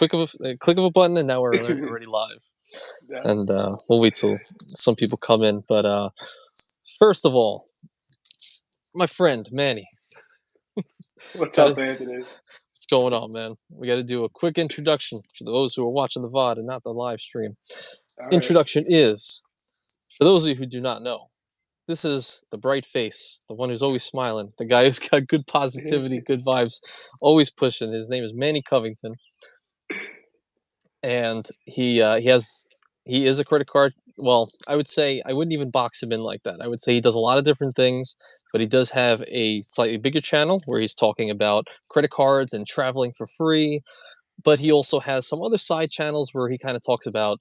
click of a button, and now we're already live. Yeah. And we'll wait till some people come in. But first of all, my friend Manny, What's got to up, Anthony? what's going on, man? We got to do a quick introduction for those who are watching the VOD and not the live stream. All right. Introduction is, for those of you who do not know, this is the bright face, the one who's always smiling, the guy who's got good positivity, good vibes, always pushing. His name is Manny Covington, and he is a credit card. Well, I would say I wouldn't even box him in like that. I would say he does a lot of different things, but he does have a slightly bigger channel where he's talking about credit cards and traveling for free. But he also has some other side channels where he kind of talks about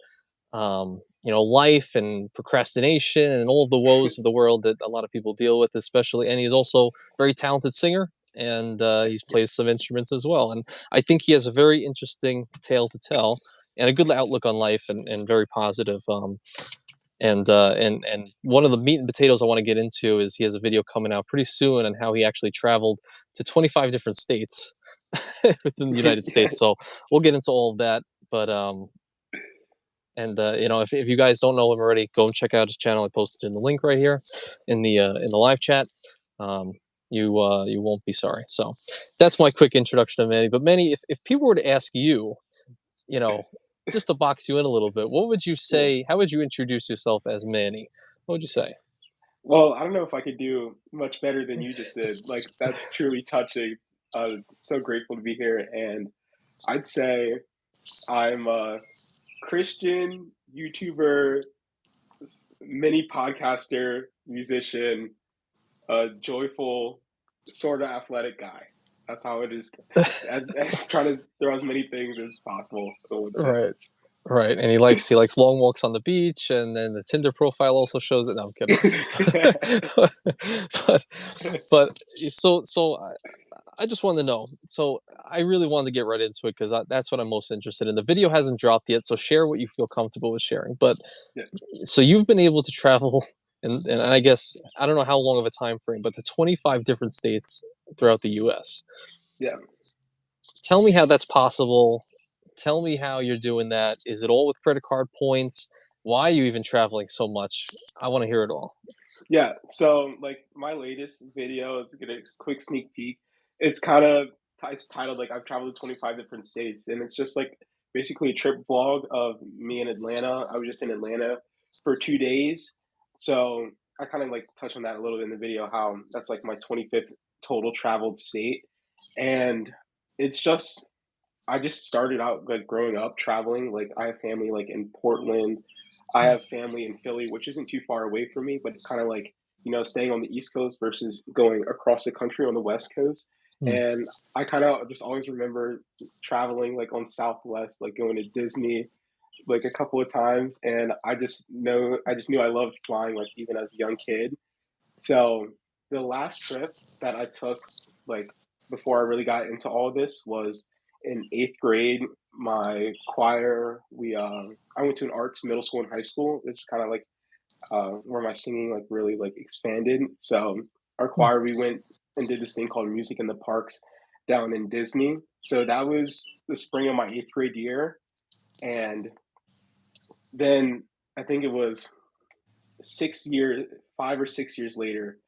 life and procrastination and all of the woes of the world that a lot of people deal with, especially. And he's also a very talented singer, and he plays some instruments as well. And I think he has a very interesting tale to tell and a good outlook on life, and very positive. And one of the meat and potatoes I want to get into is he has a video coming out pretty soon on how he actually traveled to 25 different states within the United Yeah. States. So we'll get into all of that. But if you guys don't know him already, go and check out his channel. I posted in the link right here in the live chat. You won't be sorry. So that's my quick introduction to Manny. But Manny, if people were to ask you, just to box you in a little bit, what would you Yeah. say? How would you introduce yourself as Manny? What would you say? Well, I don't know if I could do much better than you just did. Like, that's truly touching. So grateful to be here. And I'd say I'm a Christian YouTuber, mini podcaster, musician, a joyful, sort of athletic guy. That's how it is. As trying to throw as many things as possible in one Right. sentence. Right, and he likes long walks on the beach, and then the Tinder profile also shows it. No, I'm kidding. but but I just wanted to know. So I really wanted to get right into it because that's what I'm most interested in. The video hasn't dropped yet, so share what you feel comfortable with sharing. But Yeah. so you've been able to travel, and I guess I don't know how long of a time frame, but to 25 different states throughout the U.S. Yeah. Tell me how that's possible. Tell me how you're doing that. Is it all with credit card points? Why are you even traveling so much? I want to hear it all. Yeah, so like my latest video is get a quick sneak peek. It's titled like I've traveled to 25 different states, and it's just like basically a trip vlog of me in Atlanta. I was just in Atlanta for 2 days, so I kind of like touch on that a little bit in the video. How that's like my 25th total traveled state, and it's just I just started out like growing up traveling. Like I have family like in Portland. I have family in Philly, which isn't too far away from me, but it's kind of like, staying on the East Coast versus going across the country on the West Coast. Hmm. And I kind of just always remember traveling like on Southwest, like going to Disney like a couple of times. And I just knew I loved flying like even as a young kid. So the last trip that I took, like before I really got into all of this, was in eighth grade. My choir, I went to an arts middle school and high school. It's kind of like where my singing like really like expanded. So our Hmm. choir, we went and did this thing called Music in the Parks down in Disney. So that was the spring of my eighth grade year, and then I think it was 6 years, 5 or 6 years later,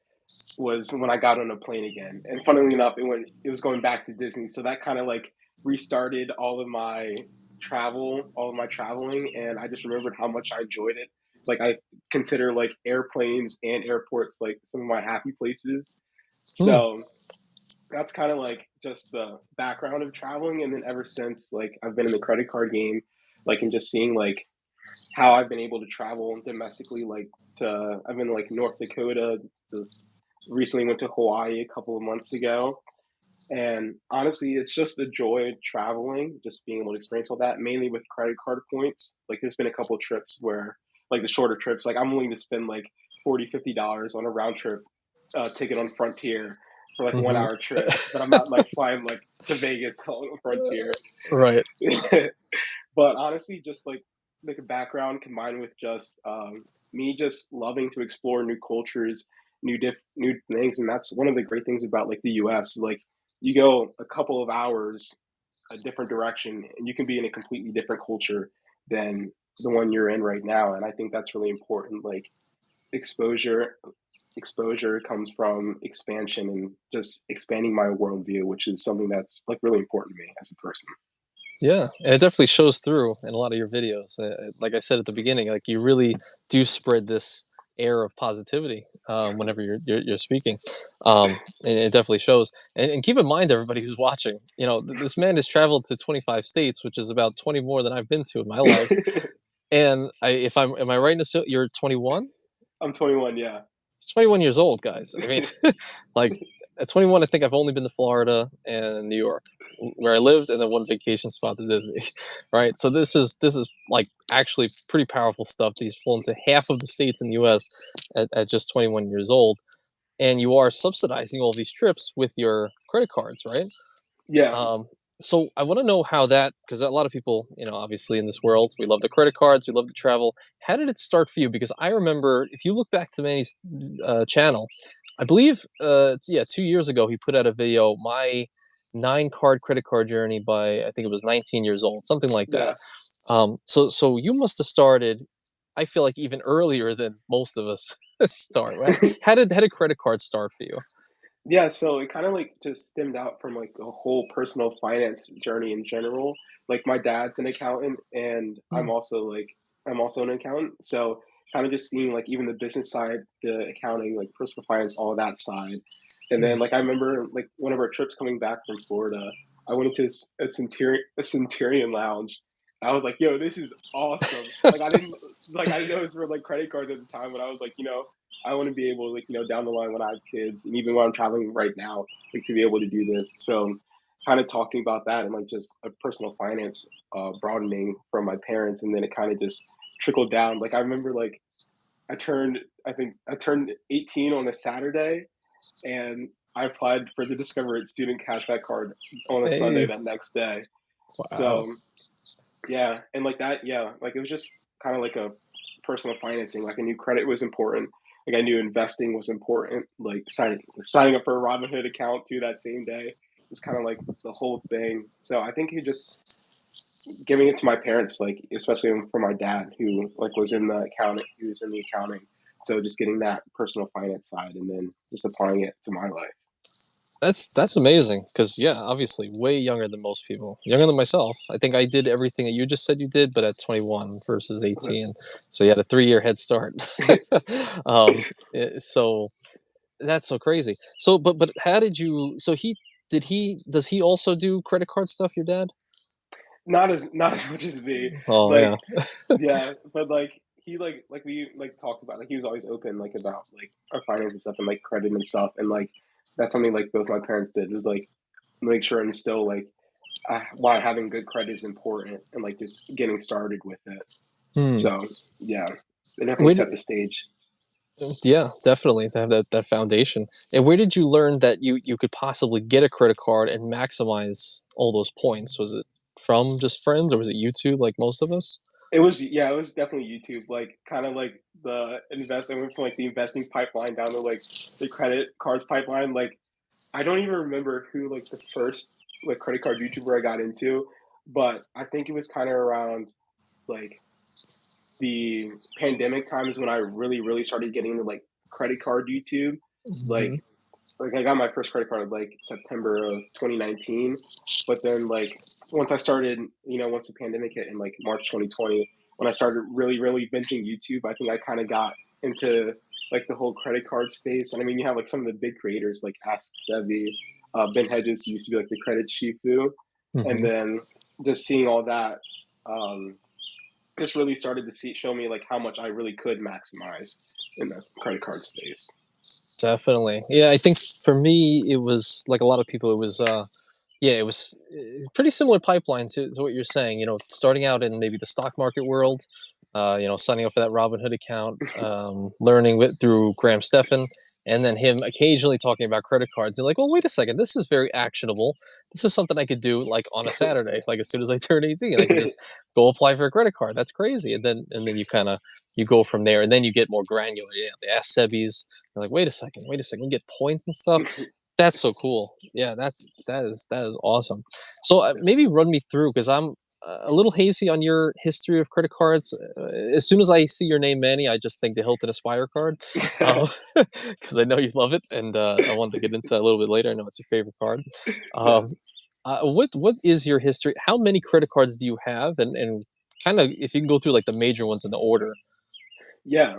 was when I got on a plane again. And funnily enough, it was going back to Disney. So that kind of like restarted all of my traveling, and I just remembered how much I enjoyed it. Like I consider like airplanes and airports like some of my happy places. Hmm. So that's kind of like just the background of traveling, and then ever since like I've been in the credit card game, like and just seeing like how I've been able to travel domestically, like I've been like North Dakota, just recently went to Hawaii a couple of months ago. And honestly, it's just a joy traveling, just being able to experience all that, mainly with credit card points. Like there's been a couple of trips where like the shorter trips, like I'm willing to spend like $40, $50 on a round trip ticket on Frontier for like a one Hmm. hour trip, but I'm not like flying like to Vegas on Frontier. Right. But honestly, just like a background combined with just me just loving to explore new cultures, new things, and that's one of the great things about like the U.S. Like you go a couple of hours a different direction, and you can be in a completely different culture than the one you're in right now. And I think that's really important. Like exposure, exposure comes from expansion and just expanding my worldview, which is something that's like really important to me as a person. Yeah, and it definitely shows through in a lot of your videos. Like I said at the beginning, like you really do spread this air of positivity whenever you're speaking, and it definitely shows. And keep in mind, everybody who's watching, this man has traveled to 25 states, which is about 20 more than I've been to in my life. And if I'm, am I right in assuming you're 21? I'm 21, yeah. He's 21 years old, guys. I mean, like at 21, I think I've only been to Florida and New York, where I lived, and then one vacation spot to Disney. Right. So this is like actually pretty powerful stuff. He's flown to half of the states in the U.S. At just 21 years old, and you are subsidizing all these trips with your credit cards, right? Yeah, Um, so I want to know how that, because a lot of people, obviously in this world, we love the credit cards, we love to travel. How did it start for you? Because I remember, if you look back to Manny's channel, I believe, yeah, 2 years ago he put out a video, my 9 card credit card journey by I think it was 19 years old, something like that. yeah. So you must have started. I feel like even earlier than most of us start. Right? How did credit cards start for you? Yeah, so it kinda, like, just stemmed out from, like, a whole personal finance journey in general. Like, my dad's an accountant, and Hmm. I'm also an accountant, so kinda just seeing, like, even the business side, the accounting, like, personal finance, all of that side. And then, like, I remember, like, one of our trips coming back from Florida, I went into a Centurion lounge. I was like, "Yo, this is awesome." I didn't know it was for, like, credit cards at the time, but I was like, I want to be able, like, down the line when I have kids, and even when I'm traveling right now, like to be able to do this. So, kind of talking about that and like just a personal finance broadening from my parents, and then it kind of just trickled down. Like I remember, like I turned 18 on a Saturday, and I applied for the Discover It student cashback card on a Sunday Hey, that next day. wow. So yeah, and like that, yeah, like it was just kind of like a personal financing. Like I knew credit was important. Like I knew investing was important. Like signing up for a Robinhood account too that same day was kind of like the whole thing. So I think he just giving it to my parents, like especially for my dad who like was in the accounting, he was in the accounting. So just getting that personal finance side and then just applying it to my life. That's amazing because yeah, obviously way younger than most people, younger than myself. I think I did everything that you just said you did, but at 21 versus 18, so you had a 3 year head start. um, so that's so crazy. So, but how did you? So does he also do credit card stuff? Your dad? Not as much as me. Oh Like yeah. yeah, but like he like we like talked about like he was always open like about like our finances stuff and like credit and stuff and like that's something like both my parents did was like make sure and still like why having good credit is important and like just getting started with it. Hmm. So yeah, they definitely Where set did, the stage. yeah, definitely to have that foundation. And where did you learn that you could possibly get a credit card and maximize all those points? Was it from just friends or was it YouTube like most of us? It was yeah, it was definitely YouTube, like, kinda like the invest I went from, like, the investing pipeline down to, like, the credit cards pipeline, like, I don't even remember who, like, the first, like, credit card YouTuber I got into, but I think it was kinda around, like, the pandemic times when I really, really started getting into, like, credit card YouTube, Hmm. like I got my first credit card in, like, September of 2019, but then, like, once I started once the pandemic hit in, like, March 2020, when I started really, really binging YouTube, I think I kinda got into, like, the whole credit card space, and I mean, you have, like, some of the big creators like Ask Sevi, Ben Hedges, who used to be, like, the credit Shifu, and Hmm. then just seeing all that, um, just really started to show me, like, how much I really could maximize in the credit card space. Definitely. Yeah, I think for me it was like a lot of people. It was yeah, it was pretty similar pipeline to what you're saying. Starting out in maybe the stock market world, signing up for that Robinhood account, learning through Graham Stephan, and then him occasionally talking about credit cards. And like, well, wait a second, this is very actionable. This is something I could do like on a Saturday, like as soon as I turn 18, I can just go apply for a credit card. That's crazy. And then you go from there, and then you get more granular. Yeah, the ask Sebis. You're like, wait a second, you get points and stuff. That's so cool. Yeah, that is awesome. So maybe run me through because I'm a little hazy on your history of credit cards. As soon as I see your name, Manny, I just think the Hilton Aspire card, because I know you love it, and I wanted to get into that a little bit later. I know it's your favorite card. Um, Yes. what is your history? How many credit cards do you have, and kind of if you can go through like the major ones in the order. Yeah,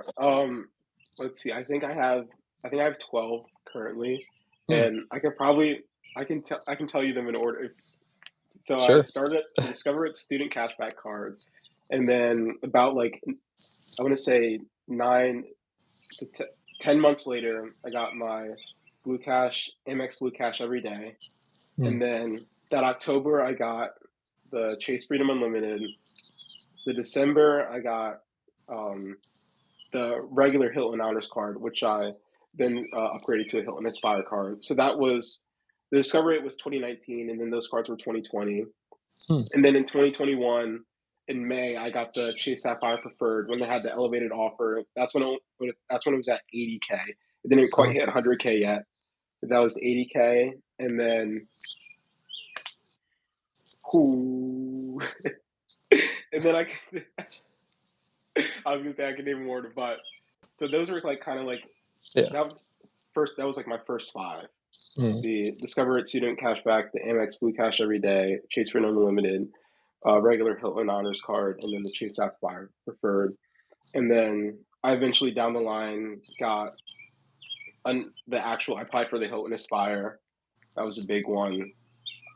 let's see, I think I have 12 currently, Hmm, and I can tell you them in order. So I sure. started the Discover It student cashback card, and then about, like, I wanna say 9 to 10 months later, I got my Blue Cash Amex Blue Cash every day, Hmm, and then that October, I got the Chase Freedom Unlimited. The December, I got, um the regular Hilton Honors card, which I then upgraded to a Hilton Aspire card. So that was the Discover Rate was 2019, and then those cards were 2020. hmm. And then in 2021, in May, I got the Chase Sapphire Preferred when they had the elevated offer. That's when it was at 80K. It didn't quite Uh, hit 100K yet. But that was 80K, and then whoo, and then I was gonna say I could name more, but so those were like kind of like yeah. that was first. That was like my first five. Hmm, The Discover It Student Cashback, the Amex Blue Cash Every Day, Chase for Unlimited, regular Hilton Honors Card, and then the Chase Sapphire Preferred. And then I eventually down the line got I applied for the Hilton Aspire. That was a big one.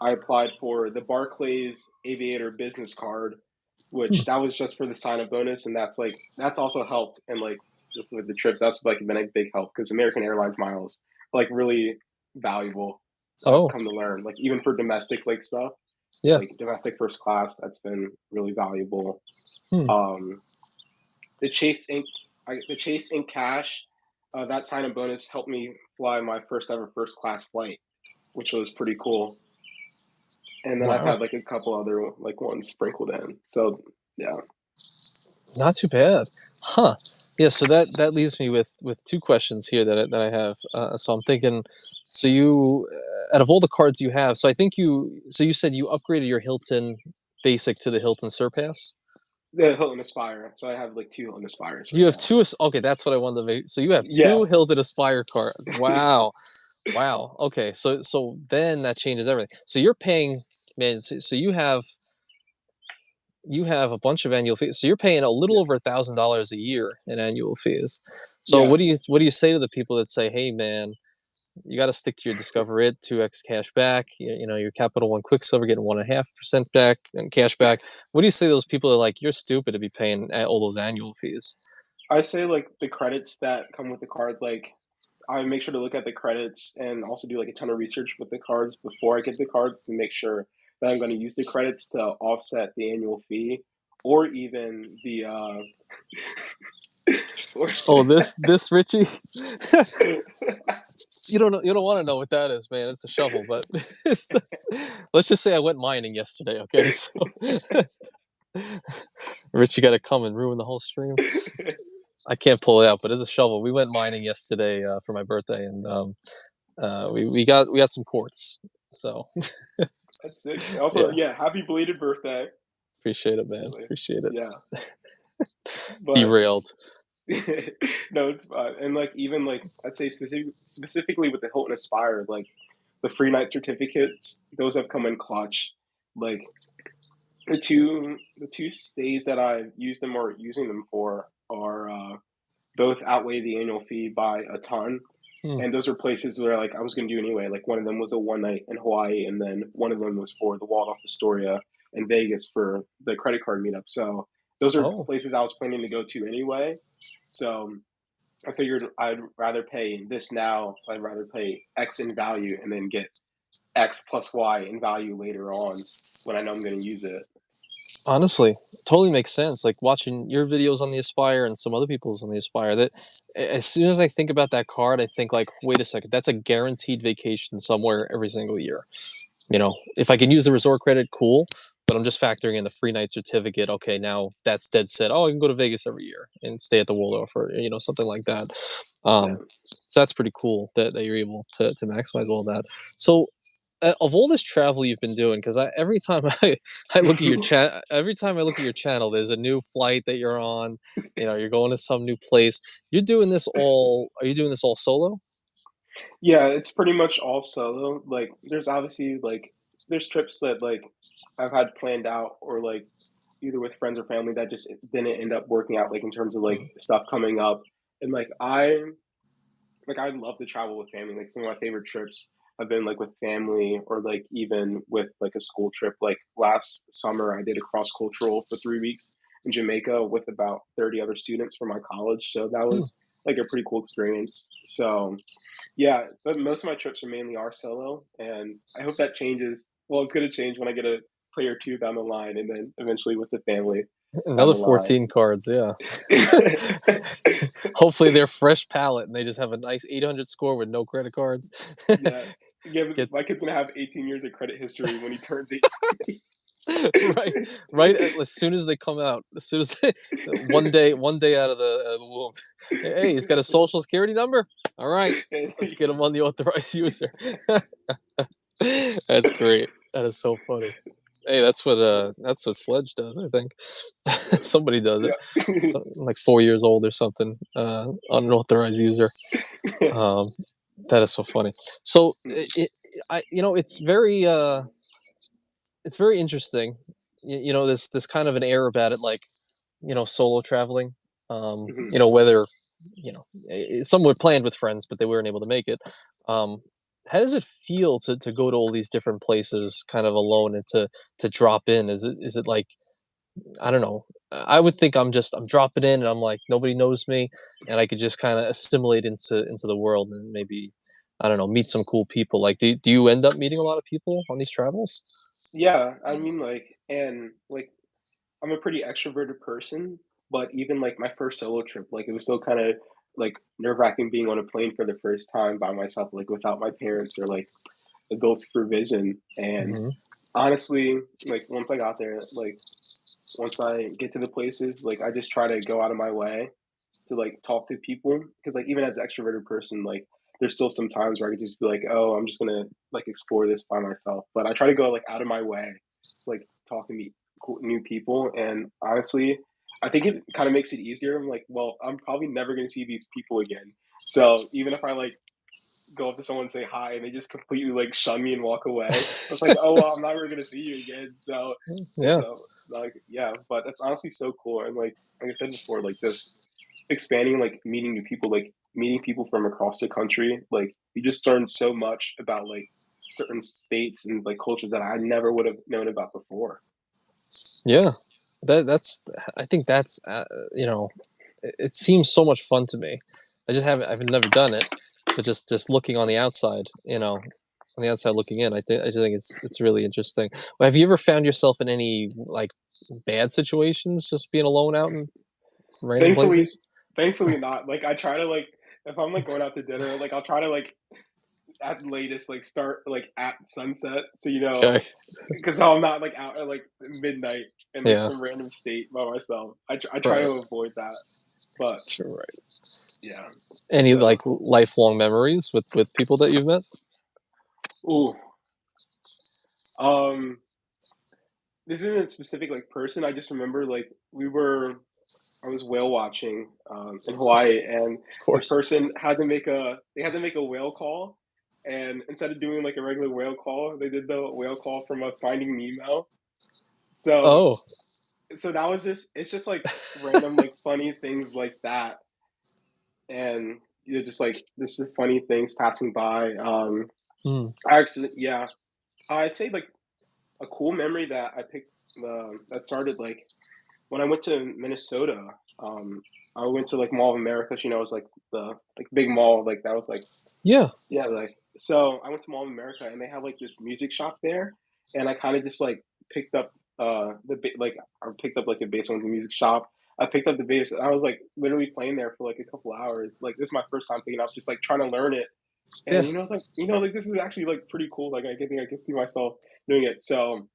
I applied for the Barclays Aviator Business Card, hmm. which that was just for the sign up bonus. And that's also helped. And like with the trips, that's like been a big help because American Airlines miles are like really valuable. I've Oh, come to learn, like even for domestic like stuff, yeah. like domestic first class, that's been really valuable. Hmm. Um, the Chase Inc. The Chase Inc. Cash, that sign up bonus helped me fly my first ever first class flight, which was pretty cool. And then I've Wow. had like a couple other like ones sprinkled in. So yeah, Not too bad, huh? Yeah. So that leaves me with two questions here that I have. So I'm thinking, so you, out of all the cards you have, so I think you said you upgraded your Hilton Basic to the Hilton Surpass. the Hilton Aspire. So I have like two Hilton Aspires right You have now. two. Okay, that's what I wanted to make. So you have two Yeah, Hilton Aspire cards. Wow. Wow. Okay. So then that changes everything. So you're paying, man. So you have a bunch of annual fees. So you're paying a little yeah, over $1,000 a year in annual fees. So yeah. what do you say to the people that say, "Hey, man, you got to stick to your Discover It 2x cash back. Your Capital One QuickSilver getting 1.5% back and cash back." What do you say to those people that are like, "You're stupid to be paying all those annual fees"? I say like the credits that come with the card, like I make sure to look at the credits and also do like a ton of research with the cards before I get the cards to make sure that I'm going to use the credits to offset the annual fee or even the or Oh, this Richie. You don't want to know what that is, man. It's a shovel, but it's, let's just say I went mining yesterday. Okay, so Richie got to come and ruin the whole stream. I can't pull it out, but it's a shovel. We went mining yesterday for my birthday, and we got some quartz. So That's sick. Also, yeah, yeah, happy belated birthday. appreciate it, man. Really. Appreciate it. Yeah, but Derailed. no, it's fine. And like even like I'd say specifically with the Hilton Aspire, like the free night certificates, those have come in clutch. Like the two stays that I've used them or using them for are both outweigh the annual fee by a ton. Hmm. And those are places where like I was gonna do anyway. Like one of them was a one night in Hawaii, and then one of them was for the Waldorf Astoria in Vegas for the credit card meetup. So those are Oh, places I was planning to go to anyway. So I figured I'd rather pay this now. I'd rather pay X in value and then get X plus Y in value later on when I know I'm going to use it. honestly, totally makes sense. Like watching your videos on the Aspire and some other people's on the Aspire. That as soon as I think about that card, I think like, wait a second, that's a guaranteed vacation somewhere every single year. If I can use the resort credit, cool. But but I'm just factoring in the free night certificate. Okay, now that's dead set. Oh, I can go to Vegas every year and stay at the Waldorf or something like that. Yeah. So that's pretty cool that you're able to maximize all that. So of all this travel you've been doing, because every time I look at your chat, every time I look at your channel, there's a new flight that you're on. You're going to some new place. You're doing this all. Are you doing this all solo? Yeah, it's pretty much all solo. Like, there's obviously like there's trips that like I've had planned out or like either with friends or family that just didn't end up working out like in terms of like Mhm. stuff coming up. And like I love to travel with family. Like some of my favorite trips have been like with family or like even with like a school trip. Like last summer I did a cross cultural for 3 weeks in Jamaica with about 30 other students from my college. So that Hmm. was like a pretty cool experience. So yeah, but most of my trips are mainly are solo, and I hope that changes. Well, it's gonna change when I get a player 2 down the line, and then eventually with the family down Another the line. 14 cards, yeah. Hopefully they're fresh palette and they just have a nice 800 score with no credit cards. Yeah, yeah, Get my kid's gonna have 18 years of credit history when he turns 18. right, right. As soon as they come out, as soon as one day out of the womb, hey, he's got a social security number. All right, let's get him on the authorized user. That's great. That is so funny. Hey, that's what Sledge does, I think. Somebody does it. Yeah. So, like 4 years old or something, unauthorized user. Um, that is so funny. So it's very interesting. This kind of an air about it, like solo traveling. Mhm. Whether some were planned with friends, but they weren't able to make it. Um, how does it feel to go to all these different places, kind of alone, and to drop in? Is it like I don't know? I would think I'm dropping in, and I'm like nobody knows me, and I could just kind of assimilate into the world, and maybe I don't know, meet some cool people. Like, do you end up meeting a lot of people on these travels? Yeah, I mean, like, I'm a pretty extroverted person, but even, like, my first solo trip, like, it was still kinda, like, nerve-wracking being on a plane for the first time by myself, like, without my parents or, like, adult supervision, and Hmm. honestly, like, once I got there, like, once I get to the places, like, I just try to go out of my way to, like, talk to people because, like, even as an extroverted person, like, there's still some times where I could just be like, "Oh, I'm just gonna, like, explore this by myself," but I try to go, like, out of my way to, like, talk and meet cool new people, and honestly, I think it kinda makes it easier. I'm like, "Well, I'm probably never gonna see these people again," so even if I, like, go up to someone and say hi and they just completely, like, shun me and walk away, it's like, "Oh, well, I'm never gonna see you again," Yeah. like, yeah, but that's honestly so cool, and, like I said before, like, just expanding, like, meeting new people, like, meeting people from across the country, like, you just learn so much about, like, certain states and, like, cultures that I never would have known about before. Yeah, that's. I think that's it seems so much fun to me. I've never done it, but just looking on the outside, on the outside looking in, I just think it's really interesting. Well, have you ever found yourself in any like bad situations, just being alone out in random Thankfully places? thankfully not, like, I try to, like if I'm, like, going out to dinner, like, I'll try to, like, at the latest, like, start, like, at sunset, so, Okay. because I'm not, like, out at, like, midnight in, like, Yeah. some random state by myself. I try to Right. avoid that, but Right. yeah, Any so like lifelong memories with people that you've met? ooh, um this isn't a specific, like, person, I just remember, like, I was whale watching, in Hawaii, and Of this course. person had to make a whale call, and instead of doing, like, a regular whale call, they did the whale call from, Finding Nemo. So Oh. so that was just it's just, like, random, like, funny things like that, and, just, like, just the funny things passing by, Mm. I actually yeah, I'd say, like, a cool memory that I picked, that started, like, when I went to Minnesota, I went to, like, Mall of America, it was, like, the, like, big mall, like, that was, like Yeah. yeah, like so I went to Mall of America, and they had, like, this music shop there, and I kinda just, like, picked up, I picked up, like, a bass on the music shop. I picked up the bass, and I was, like, literally playing there for, like, a couple hours. Like, this is my first time picking up, just, like, trying to learn it, Yeah. and, it's like, like, this is actually, like, pretty cool, like, I can see myself doing it, so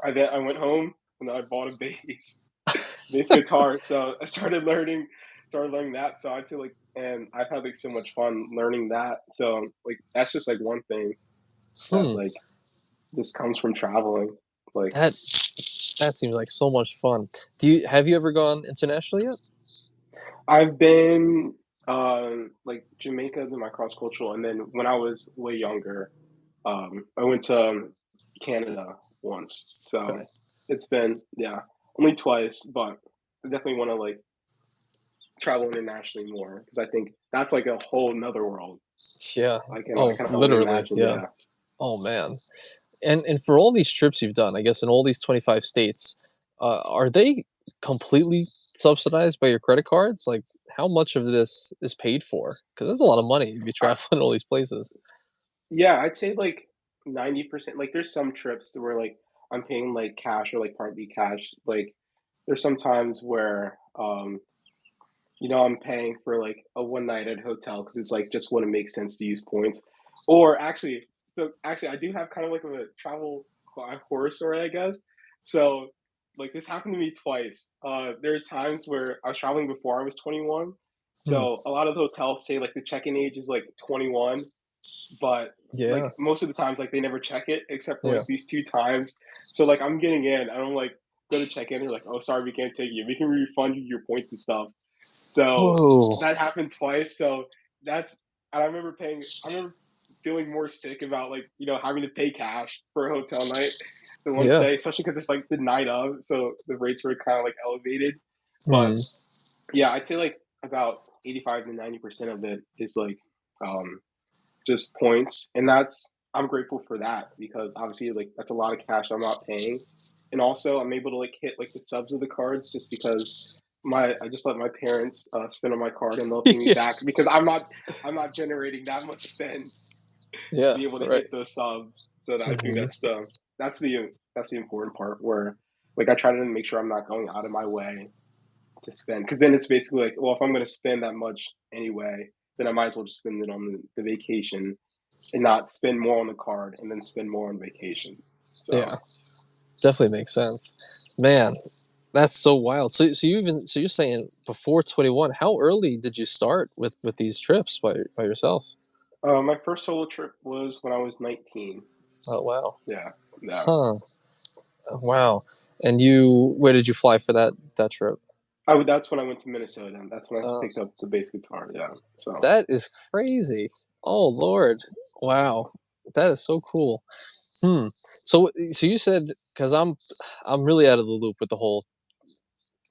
I went home and I bought a bass guitar. So I started learning that. So I feel like, and I've had like so much fun learning that. So like that's just like one thing that Hmm. like this comes from traveling. Like That that seems like so much fun. Have you ever gone internationally yet? I've been like Jamaica to my cross cultural, and then when I was way younger, I went to Canada once. So Okay. it's been, yeah, only twice, but I definitely want to like travel internationally more because I think that's like a whole nother world. Yeah. I Oh, can only literally. imagine. Yeah. Yeah. Oh man. And for all these trips you've done, I guess in all these 25 states, are they completely subsidized by your credit cards? Like, how much of this is paid for? Because that's a lot of money to be I, traveling all these places. yeah, I'd say like 90%. Like there's some trips where like I'm paying like cash or like partly cash. Like there's some times where I'm paying for like a one night at hotel because it's like just wouldn't make sense to use points. Or actually, so actually, I do have kind of like a travel horror story, I guess. So, like this happened to me twice. There's times where I was traveling before I was 21. Hmm. So a lot of the hotels say like the check-in age is like 21, but Yeah. like most of the times like they never check it except for Yeah. like these two times. So like I'm getting in, I don't like go to check in. They're like, "Oh, sorry, we can't take you. We can refund you your points and stuff." So Whoa. that happened twice. So that's and I remember feeling more sick about like, having to pay cash for a hotel night the one Yeah. stay, especially because it's like the night of, so the rates were kind of like elevated. But Hmm. yeah, I'd say like about 85 to 90% of it is like um just points, and that's I'm grateful for that because obviously like that's a lot of cash I'm not paying, and also I'm able to like hit like the subs of the cards just because my I just let my parents spend on my card and they'll pay me Yeah. back because I'm not generating that much spend to Yeah. be able to Right. hit those subs. So I think Hmm. that's the that's the important part where like I try to make sure I'm not going out of my way to spend because then it's basically like, well, if I'm going to spend that much anyway, then I might as well just spend it on the vacation and not spend more on the card and then spend more on vacation. So Yeah. Definitely makes sense. Man, that's so wild. So you're saying before 21, how early did you start with these trips by yourself? my first solo trip was when I was 19. Oh wow. Yeah, yeah. Huh. Wow. And where did you fly for that trip? That's when I went to Minnesota. And that's when I Uh, picked up the bass guitar. Yeah. So that is crazy. Oh Lord. Wow. That is so cool. Hmm. So you said because I'm really out of the loop with the whole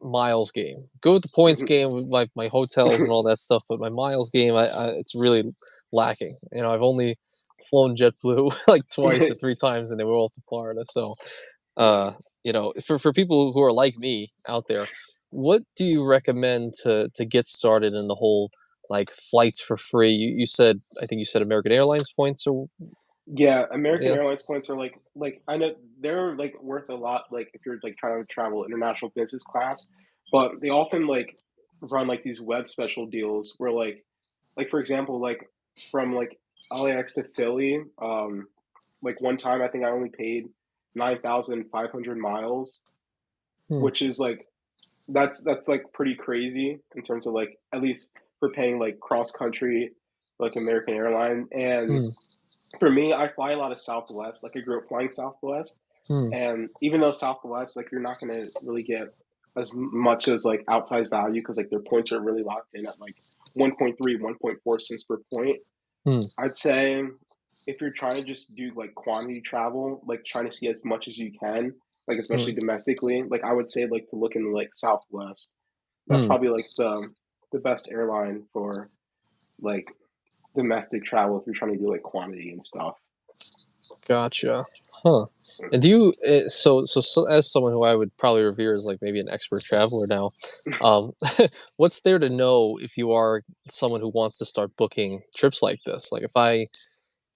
miles game. Go with the points game with like my hotels and all that stuff, but my miles game, it's really lacking. I've only flown JetBlue like twice or three times, and they were all to Florida. So, yeah. uh, for people who are like me out there, what do you recommend to get started in the whole like flights for free? You said I think you said American Airlines points or Yeah, American yeah. Airlines points are like I know they're like worth a lot like if you're like trying to travel international business class, but they often like run like these web special deals where like for example like from like LAX to Philly, like one time I think I only paid 9,500 miles, Hmm, which is like that's like pretty crazy in terms of like at least for paying like cross country like American Airline. And hmm, for me, I fly a lot of Southwest. Like I grew up flying Southwest, hmm, and even though Southwest, like you're not gonna really get as much as like outsized value because like their points are really locked in at like 1.3, 1.4 cents per point. hmm, I'd say if you're trying to just do like quantity travel, like trying to see as much as you can, like hmm, especially domestically, like I would say like to look in like Southwest. That's hmm. probably like the best airline for like domestic travel if you're trying to do like quantity and stuff. Gotcha. Huh. And do you so as someone who I would probably revere as like maybe an expert traveler now, um, what's there to know if you are someone who wants to start booking trips like this? Like if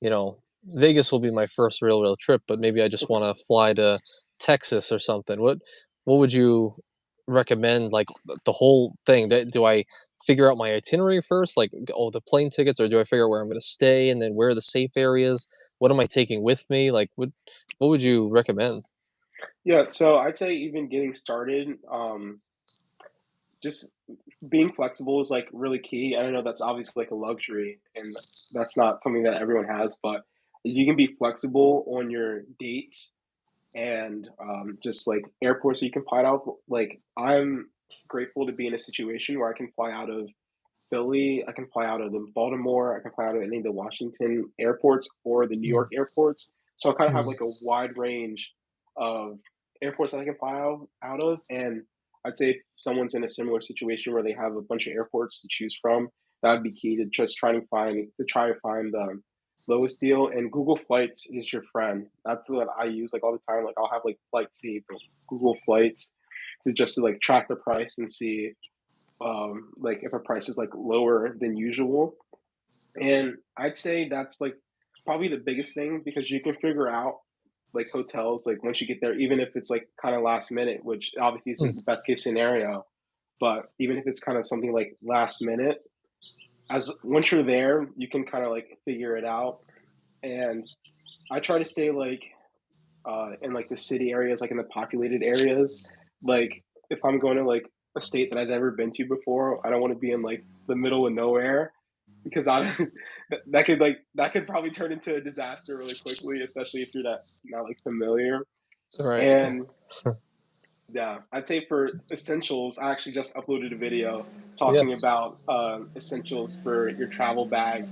you know, Vegas will be my first real trip, but maybe I just Okay. want to fly to Texas or something. What would you recommend? Like the whole thing? Do I figure out my itinerary first, like all the plane tickets, or do I figure out where I'm going to stay and then where are the safe areas? What am I taking with me? Like what would you recommend? Yeah, so I'd say even getting started, just being flexible is like really key. I don't know that's obviously like a luxury, and that's not something that everyone has. But you can be flexible on your dates and just like airports that you can fly out of. Like I'm grateful to be in a situation where I can fly out of Philly, I can fly out of the Baltimore, I can fly out of any of the Washington airports or the New York Mm, airports. So I kind of have mm, like a wide range of airports that I can fly out of. And I'd say if someone's in a similar situation where they have a bunch of airports to choose from, that would be key to just try to find the lowest deal. And Google Flights is your friend. That's what I use like all the time. Like I'll have like flight saved on Google Flights to like track the price and see like if a price is like lower than usual. And I'd say that's like probably the biggest thing because you can figure out like hotels like once you get there, even if it's like kind of last minute, which obviously is like the mm. best case scenario. But even if it's kind of something like last minute, as once you're there, you can kind of like figure it out. And I try to stay like in like the city areas, like in the populated areas. Like if I'm going to like a state that I've never been to before, I don't want to be in like the middle of nowhere because I that could probably turn into a disaster really quickly, especially if you're not like familiar. Right. And yeah, I'd say for essentials, I actually just uploaded a video talking Yes. about essentials for your travel bag.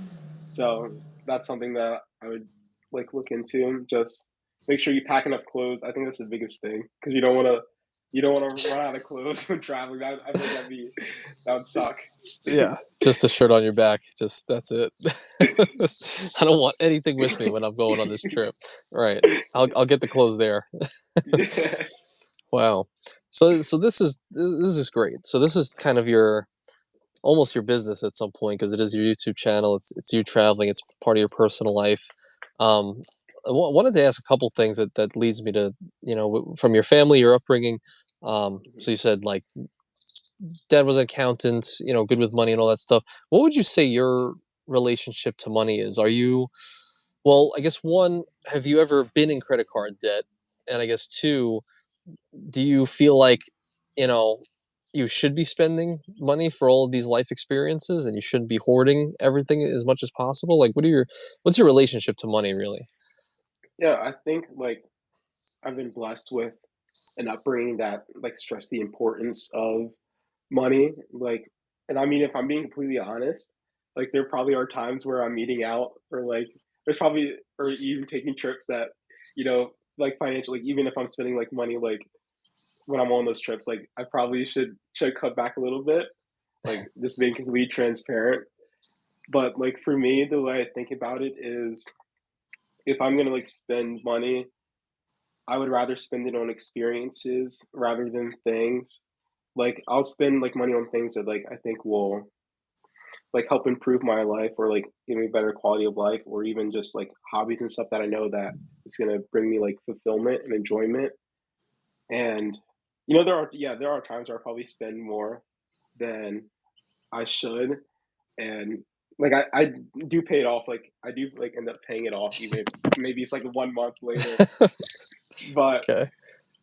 So that's something that I would like look into. Just make sure you pack enough clothes. I think that's the biggest thing because you don't want to run out of clothes when traveling. I feel like that would suck. Yeah, just the shirt on your back, just that's it. I don't want anything with me when I'm going on this trip. Right. I'll get the clothes there. Yeah. Wow. So this is great. So this is kind of your almost your business at some point because it is your YouTube channel. It's you traveling. It's part of your personal life. Wanted to ask a couple things that leads me to from your family, your upbringing. So you said like dad was an accountant, good with money and all that stuff. What would you say your relationship to money is? Are you well, I guess one, have you ever been in credit card debt? And I guess two, do you feel like, you know, you should be spending money for all of these life experiences and you shouldn't be hoarding everything as much as possible? Like what's your relationship to money really? Yeah, I think like I've been blessed with an upbringing that like stressed the importance of money. Like, and I mean, if I'm being completely honest, like there probably are times where I'm eating out or like there's probably or even taking trips that like financially, like even if I'm spending like money like when I'm on those trips, like I probably should cut back a little bit, like just being completely transparent. But like for me, the way I think about it is if I'm gonna like spend money, I would rather spend it on experiences rather than things. Like I'll spend like money on things that like I think will like help improve my life or like give me better quality of life or even just like hobbies and stuff that I know that it's gonna bring me like fulfillment and enjoyment. And there are times where I probably spend more than I should. And like I do pay it off. Like I do like end up paying it off even if maybe it's like 1 month later. But Okay.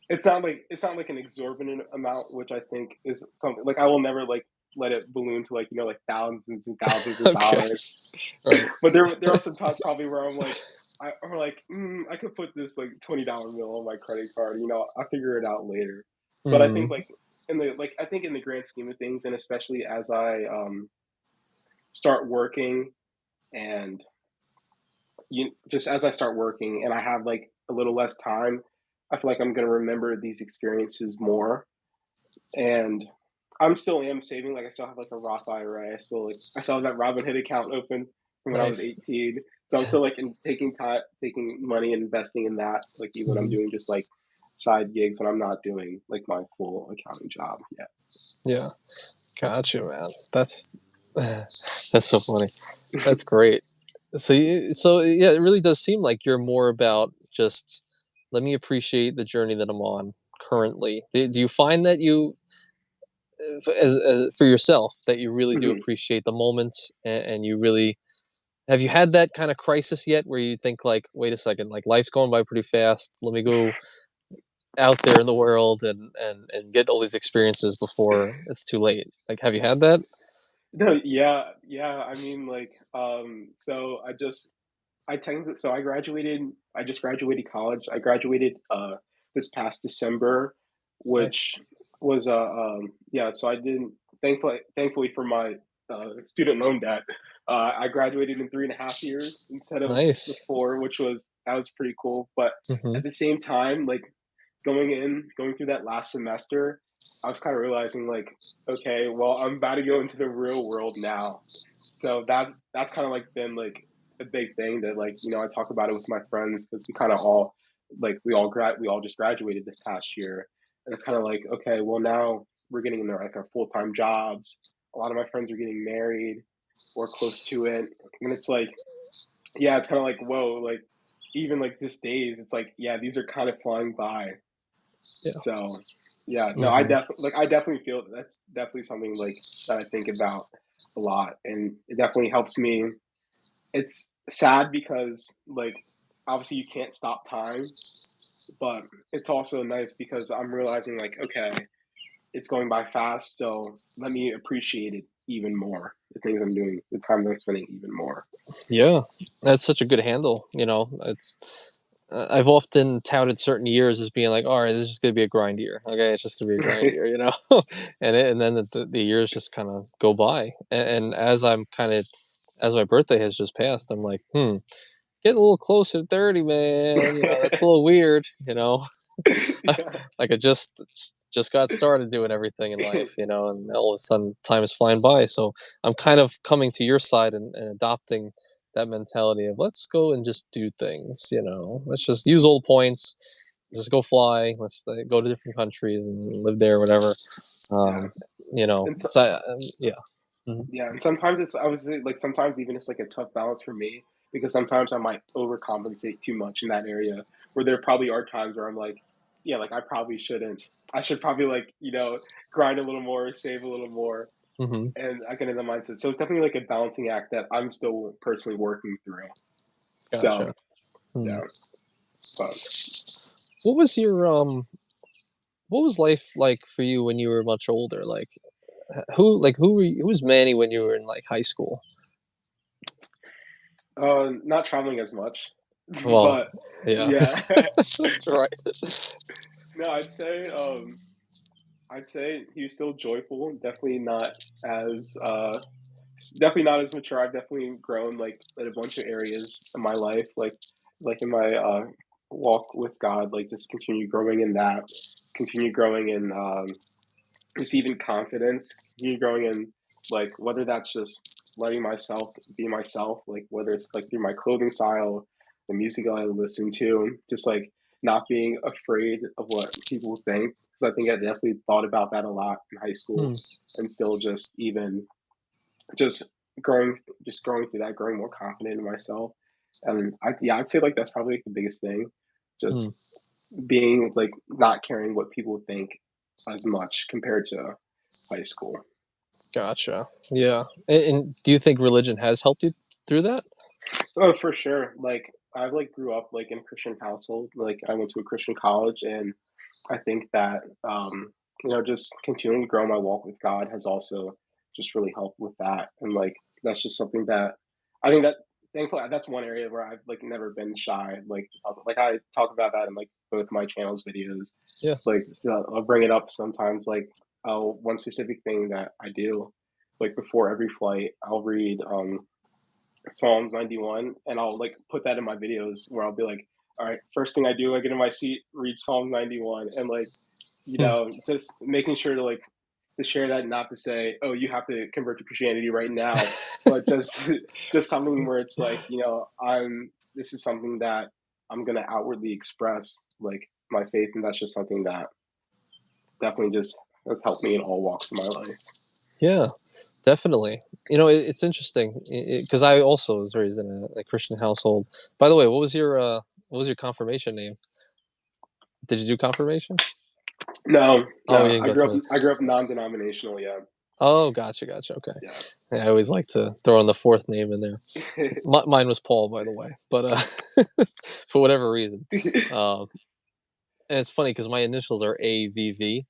it's not like an exorbitant amount, which I think is something like I will never like let it balloon to like like thousands and thousands of Okay. dollars. Right. But there are some times probably where I'm like I could put this like $20 bill on my credit card. I'll figure it out later. But I think Mhm. like I think in the grand scheme of things, and especially as I start working and just as I start working and I have like a little less time, I feel like I'm gonna remember these experiences more. And I'm still am saving. Like I still have like a Roth IRA. I still have that Robinhood account open from when I was Nice. 18. So I'm still like taking money and investing in that. Like even when I'm Mhm. doing just like side gigs when I'm not doing like my full accounting job. Yeah. Gotcha, man. That's so funny. Yeah. That's great. So yeah, it really does seem like you're more about just let me appreciate the journey that I'm on currently. Do you find that as for yourself that you really do Mhm. appreciate the moment and you really have you had that kind of crisis yet where you think like, wait a second, like life's going by pretty fast. Let me go. out there in the world and get all these experiences before it's too late. Like, have you had that? No, yeah, yeah. I mean, so I just graduated college. I graduated this past December, Nice. which was yeah. So I didn't thankfully for my student loan debt, I graduated in 3.5 years instead of the Nice. 4, that was pretty cool. But Hmm. at the same time, like going through that last semester, I was kind of realizing like, okay, well, I'm about to go into the real world now. So that's kind of like been like a big thing that like I talk about it with my friends because we kind of all like we all just graduated this past year, and it's kind of like okay, well now we're getting into like our full time jobs. A lot of my friends are getting married or close to it, and it's like yeah, it's kind of like whoa, like even like this days, it's like yeah, these are kind of flying by. Yeah. So yeah, no, Hmm. I definitely feel that's definitely something like that I think about a lot, and it definitely helps me. It's sad because, like, obviously you can't stop time, but it's also nice because I'm realizing, like, okay, it's going by fast, so let me appreciate it even more. The things I'm doing, the time I'm spending even more. Yeah, that's such a good handle. It's I've often touted certain years as being like, all right, this is just gonna be a grind year. Okay, it's just gonna be a grind year, and then the years just kind of go by. And as I'm kind of as my birthday has just passed, I'm like, getting a little closer to 30, man. That's a little weird. Yeah. Like I just got started doing everything in life, and all of a sudden time is flying by. So I'm kind of coming to your side and adopting that mentality of let's go and just do things, let's just use old points, just go fly, let's go to different countries and live there, whatever. Yeah. Um, And so, yeah. Mhm. yeah, and sometimes it's I was like sometimes even it's like a tough balance for me because sometimes I might overcompensate too much in that area where there probably are times where I'm like, yeah, like I probably shouldn't. I should probably like, grind a little more, save a little more, Mhm. and I get in the mindset. So it's definitely like a balancing act that I'm still personally working through. So Gotcha. Hmm. yeah, but What was your what was life like for you when you were much older? Like who was Manny when you were in like high school? not traveling as much, Well, but yeah. yeah. Right. No, I'd say he was still joyful, as definitely not as mature. I've definitely grown like in a bunch of areas in my life, like in my walk with God, like just continue growing in that, continue growing in receiving confidence, continue growing in like whether that's just letting myself be myself, like whether it's like through my clothing style, the music I listen to, just like not being afraid of what people think. Because I think I definitely thought about that a lot in high school, Hmm, and still just even just growing, just growing through that, growing more confident in myself. And I'd say like that's probably like, the biggest thing, just hmm. being like not caring what people think as much compared to high school. Gotcha. Yeah. And do you think religion has helped you through that? Oh, for sure. Like I like grew up like in a Christian household. Like I went to a Christian college, and I think that just continuing to grow my walk with God has also just really helped with that. And like that's just something that I think that thankfully that's one area where I've like never been shy. Like I talk about that in like both my channels videos. Yeah. Like so I'll bring it up sometimes. Like one specific thing that I do, like before every flight, I'll read Psalms 91, and I'll like put that in my videos where I'll be like, all right, first thing I do, I get in my seat, read Psalm 91, and like, Hmm. just making sure to like to share that, not to say, oh, you have to convert to Christianity right now, but just just something where it's like, I'm this is something that I'm gonna outwardly express like my faith, and that's just something that definitely just has helped me in all walks of my life. Yeah, definitely. It's interesting because I also was raised in a Christian household. By the way, what was your confirmation name? Did you do confirmation? No, Oh, you no, didn't go through. I grew up non-denominational. Yeah, Oh, gotcha, gotcha. Okay. yeah. Yeah, I always like to throw in the fourth name in there. Mine was Paul, by the way, but for whatever reason. Um, And it's funny because my initials are AVV.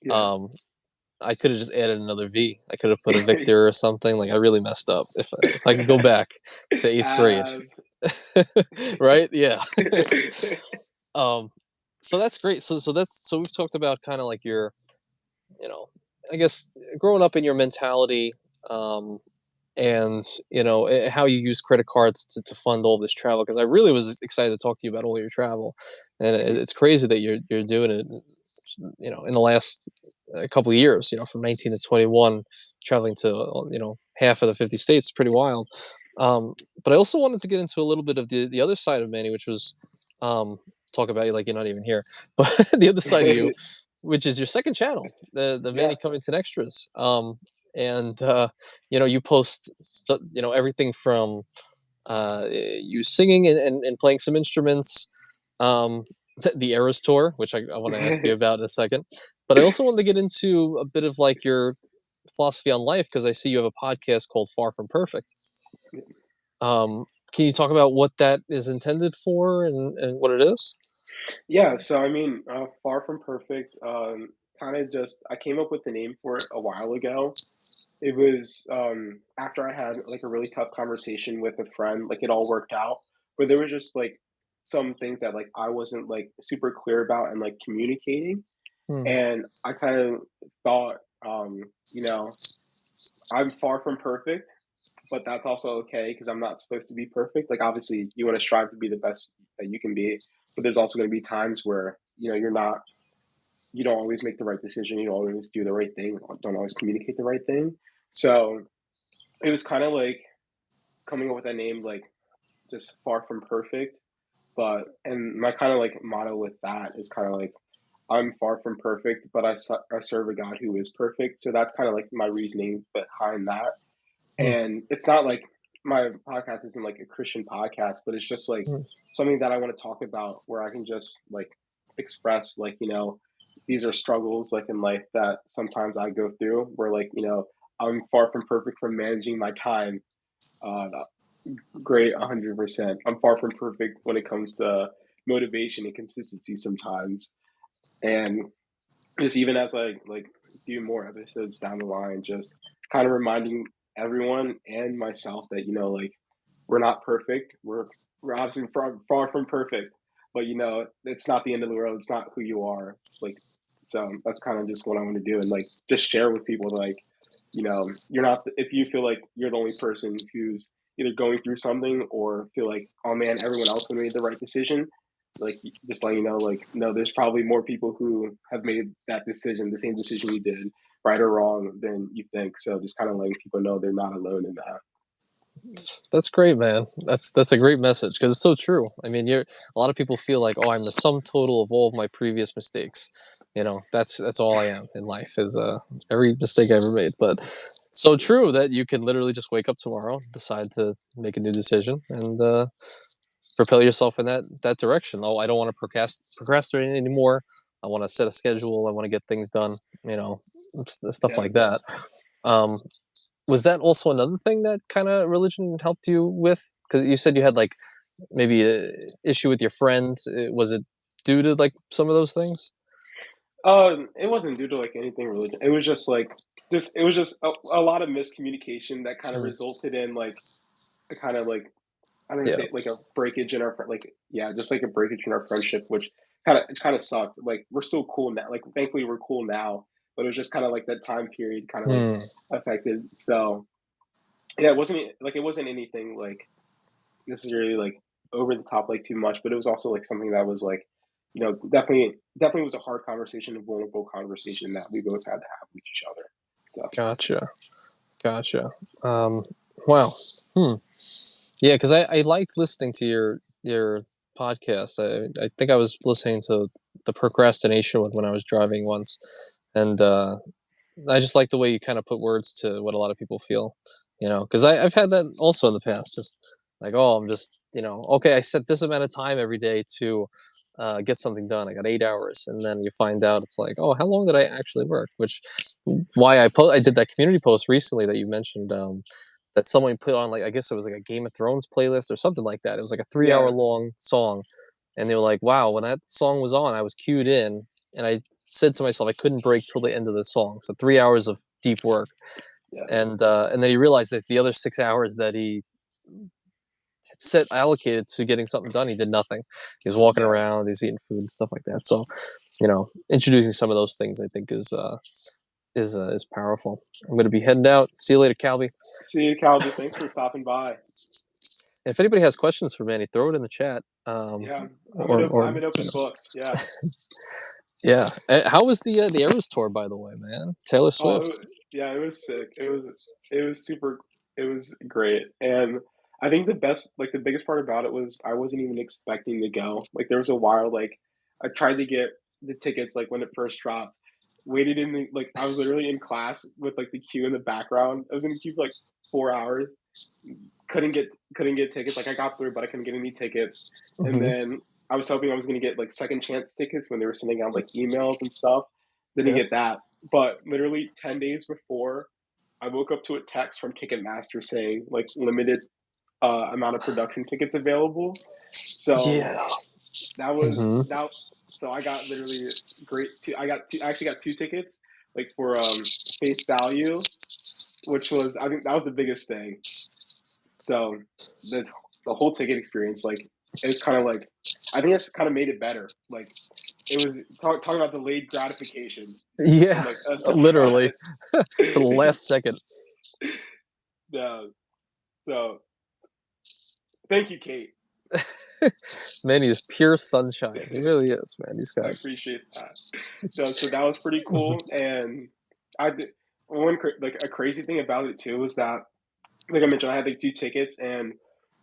Yeah. Um, I could have just added another V. I could have put a Victor or something. Like I really messed up. If I could go back to eighth grade, Av. right? Yeah. um, so that's great. So we've talked about kind of like your, you know, I guess growing up in your mentality, um, and how you use credit cards to fund all this travel. Because I really was excited to talk to you about all your travel, and Mhm. it's crazy that you're doing it. In the last a couple of years, from 19 to 21, traveling to half of the 50 states. Pretty wild. But I also wanted to get into a little bit of the other side of Manny, which was um, talk about you like you're not even here, but the other side of you, which is your second channel, the Manny Yeah. Covington extras. And you post everything from you singing and playing some instruments, um, the Eras tour, which I want to ask you about in a second. But I also wanted to get into a bit of like your philosophy on life because I see you have a podcast called Far From Perfect. Um, can you talk about what that is intended for and what it is? Yeah, so I mean, Far From Perfect, kind of just I came up with the name for it a while ago. It was after I had like a really tough conversation with a friend, like it all worked out, but there were just like some things that like I wasn't like super clear about and like communicating, Hmm. and I kind of thought, you know, I'm far from perfect, but that's also okay because I'm not supposed to be perfect. Like obviously, you want to strive to be the best that you can be, but there's also going to be times where you're not you don't always make the right decision. You don't always do the right thing. Don't always communicate the right thing. So it was kind of like coming up with a name like just far from perfect. But and my kind of like motto with that is kind of like I'm far from perfect, but I serve a God who is perfect. So that's kind of like my reasoning behind that. Hmm. And it's not like my podcast isn't like a Christian podcast, but it's just like Hmm. something that I want to talk about where I can just like express like, these are struggles like in life that sometimes I go through where like, I'm far from perfect from managing my time. Great 100%. I'm far from perfect when it comes to motivation and consistency sometimes. And just even as I like do more episodes down the line, just kind of reminding everyone and myself that like we're not perfect. We're obviously far from perfect, but it's not the end of the world. It's not who you are. Like so that's kind of just what I want to do and like just share with people like you're not if you feel like you're the only person who's either going through something or feel like oh man everyone else would have made the right decision like just letting you know like no there's probably more people who have made that decision the same decision you did right or wrong than you think so just kind of letting people know they're not alone in that. That's great, man. That's a great message because it's so true. I mean, you're a lot of people feel like, oh, I'm the sum total of all of my previous mistakes. That's all I am in life is every mistake I ever made. But so true that you can literally just wake up tomorrow, decide to make a new decision, and propel yourself in that direction. Oh, I don't want to procrastinate anymore. I want to set a schedule. I want to get things done. Stuff Yeah. like that. Um, was that also another thing that kind of religion helped you with? Because you said you had like maybe a issue with your friend. Was it due to like some of those things? It wasn't due to like anything religion. It was just like just it was just a lot of miscommunication that kind of Mm, resulted in like a kind of like I don't want to yeah. say like a breakage in our like yeah, just like a breakage in our friendship, which kind of sucked. Like we're still cool now. Like thankfully we're cool now, but it was just kind of like that time period kind of like Hmm. affected. So yeah, it wasn't anything like necessarily like over the top like too much, but it was also like something that was like definitely was a hard conversation, a vulnerable conversation that we both had to have with each other. So Gotcha. Gotcha. Um, wow. Hmm. Yeah, because I liked listening to your podcast. I think I was listening to the Procrastination one when I was driving once, and I just like the way you kind of put words to what a lot of people feel, because I've had that also in the past. Just like, oh, I'm just, okay, I set this amount of time every day to get something done. I got 8 hours, and then you find out it's like, oh, how long did I actually work? Which why I did that community post recently that you mentioned. That someone put on like I guess it was like a Game of Thrones playlist or something like that. It was like a 3 hour yeah, long song, and they were like, "Wow, when that song was on, I was cued in, and I said to myself, I couldn't break till the end of the song. So 3 hours of deep work, Yeah. and then he realized that the other 6 hours that he set allocated to getting something done, he did nothing. He was walking Yeah. around, he was eating food and stuff like that. So, you know, introducing some of those things, I think, is powerful. I'm gonna be heading out. See you later, Calby. See you, Calvin. Thanks for stopping by. If anybody has questions for Manny, throw it in the chat. Yeah, Or I'm an you open know, book. Yeah. yeah. How was the Eras tour, by the way, man? Taylor Oh, Swift. yeah, it was sick. It was super it was great, and I think the biggest part about it was I wasn't even expecting to go. Like, there was a while, like, I tried to get the tickets, like, when it first dropped, waited in the like, I was literally in class with, like, the queue in the background. I was in the queue for, like, 4 hours, couldn't get tickets. Like, I got through, but I couldn't get any tickets, and Hmm. then I was hoping I was gonna get, like, second chance tickets when they were sending out, like, emails and stuff. Didn't Yeah. get that. But literally 10 days before, I woke up to a text from Ticketmaster saying, like, limited, amount of production tickets available. So, Yeah. that was Hmm. that so I got literally great 2 I actually got 2 tickets, like, for, face value, which was I think that was the biggest thing. So, the the whole ticket experience, like, it was kinda like I think it's kinda made it better. Like, it was talking about delayed gratification from, Yeah. like, a Literally surprise. to the last second. Yeah, so thank you, Kate. Manny is pure sunshine. He really is, man. He's I got. appreciate that. No, so that was pretty Mhm. cool, and I did like, a crazy thing about it too was that, like I mentioned, I had, like, 2 tickets, and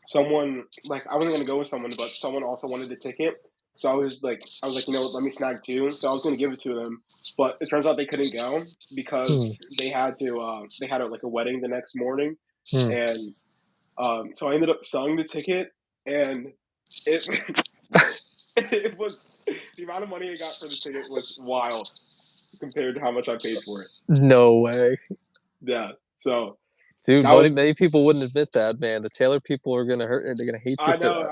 someone like, I wasn't gonna go with someone, but someone also wanted a ticket, so I was like, "You know what, let me snag 2," so I was gonna give it to them, but it turns out they couldn't go Hmm. because they had, like, a wedding the next morning, Hmm. and, so I ended up selling the ticket, and it it was the amount of money I got for the ticket was wild compared to how much I paid for it. No way. Yeah, so Dude, that was many people wouldn't admit that, man. The Taylor people are gonna hurt. They're gonna hate you for I know.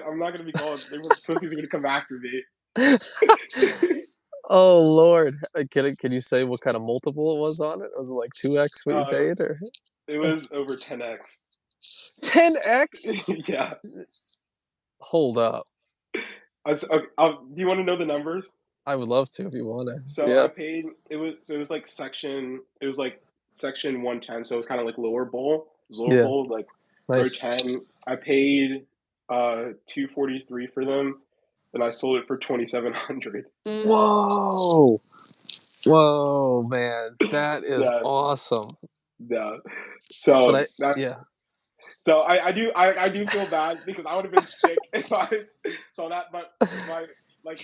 I'm not gonna be called. Swifties are gonna come after me. that. Oh Lord, can you say what kind of multiple it was on it? Was it like 2x what you Uh, paid, or it was over 10x. 10x? Yeah. Hold up, Do you want to know the numbers? I would love to if you want to. So Yeah, I paid. It was like section. It was like section 110. So it was kind of like lower bowl. Lower yeah, bowl like row nice. 10. I paid 243 for them. Then I sold it for 2,700. Whoa, whoa, man, that is Yeah, awesome. yeah. But So I, that yeah, so I do feel bad because I would have been sick if I so that but my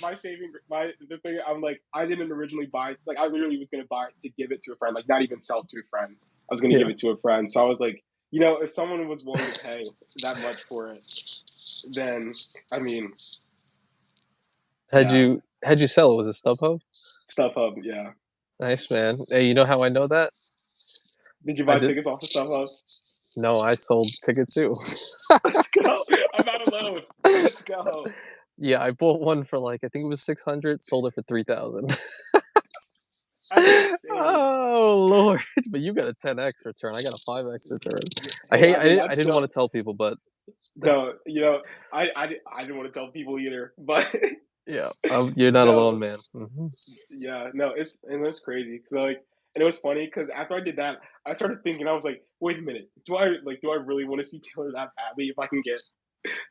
my saving my the thing I'm like I didn't originally buy like I literally was gonna buy it to give it to a friend, like not even sell it to a friend. I was gonna give yeah. it to a friend. So I was like, you know, if someone was willing to pay that much for it, then I mean, yeah, Had you sell it? Was it StubHub? StubHub, yeah. Nice, man. Hey, you know how I know that? Did you I buy did. tickets off of StubHub? No, I sold ticket too. Let's go. I'm not alone. Let's go. Yeah, I bought one for like I think it was 600, sold it for 3,000. That's insane. Oh Lord! But you got a 10x return. I got a 5x return. Hey, I mean I that's didn't want still to tell people, but no, you know, I didn't want to tell people either, but yeah, you're not alone, no, man. Hmm. yeah, no, it's crazy because like, and it was funny because after I did that, I started thinking, I was like, wait a minute, do I really want to see Taylor that badly if I can get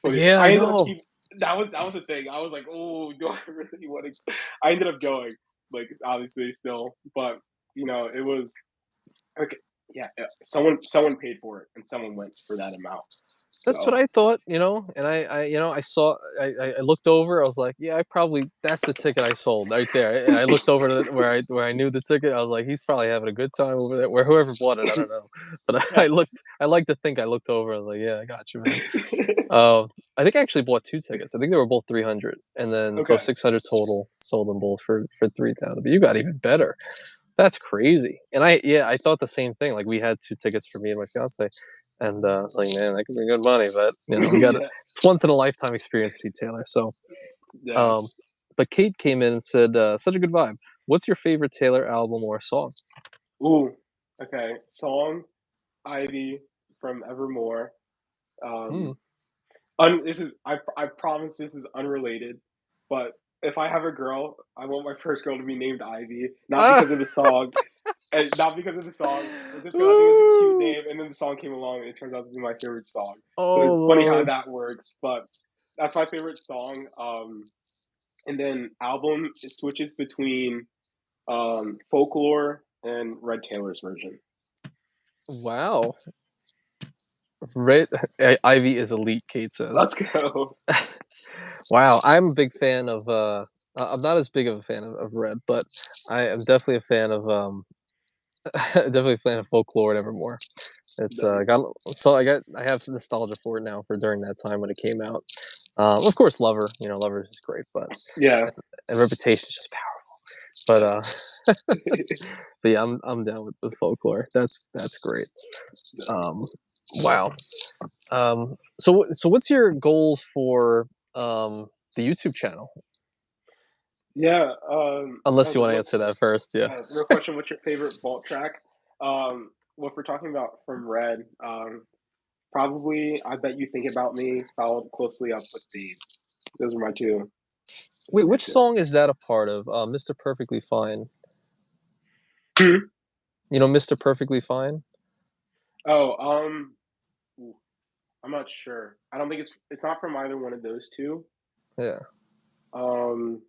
20? Yeah, I I ended up know. keep that was the thing. I was like, oh, do I really want to? I ended up going, like obviously still, but you know, it was okay. Yeah, someone paid for it and someone went for that amount. That's what So I thought, and I saw, I looked over, I was like, yeah, I probably that's the ticket I sold right there, and I looked over to where I knew the ticket, I was like, he's probably having a good time over there, where whoever bought it, I don't know, but yeah. I like to think I looked over, I was like, yeah, I got you, man. I think I actually bought two tickets. I think they were both 300, and then so Okay. 600 total. Sold them both for 3,000. But you got even better. That's crazy. And I thought the same thing. Like we had two tickets for me and my fiance, And I was like, man, that could be good money, but we got Yeah, it's once in a lifetime experience to see Taylor. So, yeah. um, but Kate came in and said, such a good vibe. What's your favorite Taylor album or song? Ooh, okay. Song Ivy from Evermore. Hmm. Um, this is I promise this is unrelated, but if I have a girl, I want my first girl to be named Ivy, not Ah! because of the song, and not because of the song, but just because I think it's a cute Ooh! name. And then the song came along, and it turns out to be my favorite song. So Oh it's funny how Lord! that works, but that's my favorite song. And then album it switches between Folklore and Red Taylor's version. Wow. Right, Ivy is elite. Kate says. Let's go. Wow, I'm a big fan of. I'm not as big of a fan of Red, but I am definitely a fan of definitely a fan of Folklore and Evermore. It's Nice. got so I have some nostalgia for it now for during that time when it came out. Of course, Lover, Lover is just great, but Yeah. and Reputation is just powerful. But but yeah, I'm down with Folklore. That's great. Um, wow. So what's your goals for the YouTube channel? Yeah. Unless you want to answer that first, yeah. Real question: what's your favorite vault track? Well, if we're talking about from Red, probably I Bet You Think About Me, followed closely up with Babe. Those are my two Wait, which favorites. Yeah. song is that a part of? Mr. Perfectly Fine. Hmm? Mr. Perfectly Fine? Oh, ooh, I'm not sure. I don't think it's not from either one of those two. Yeah. Um,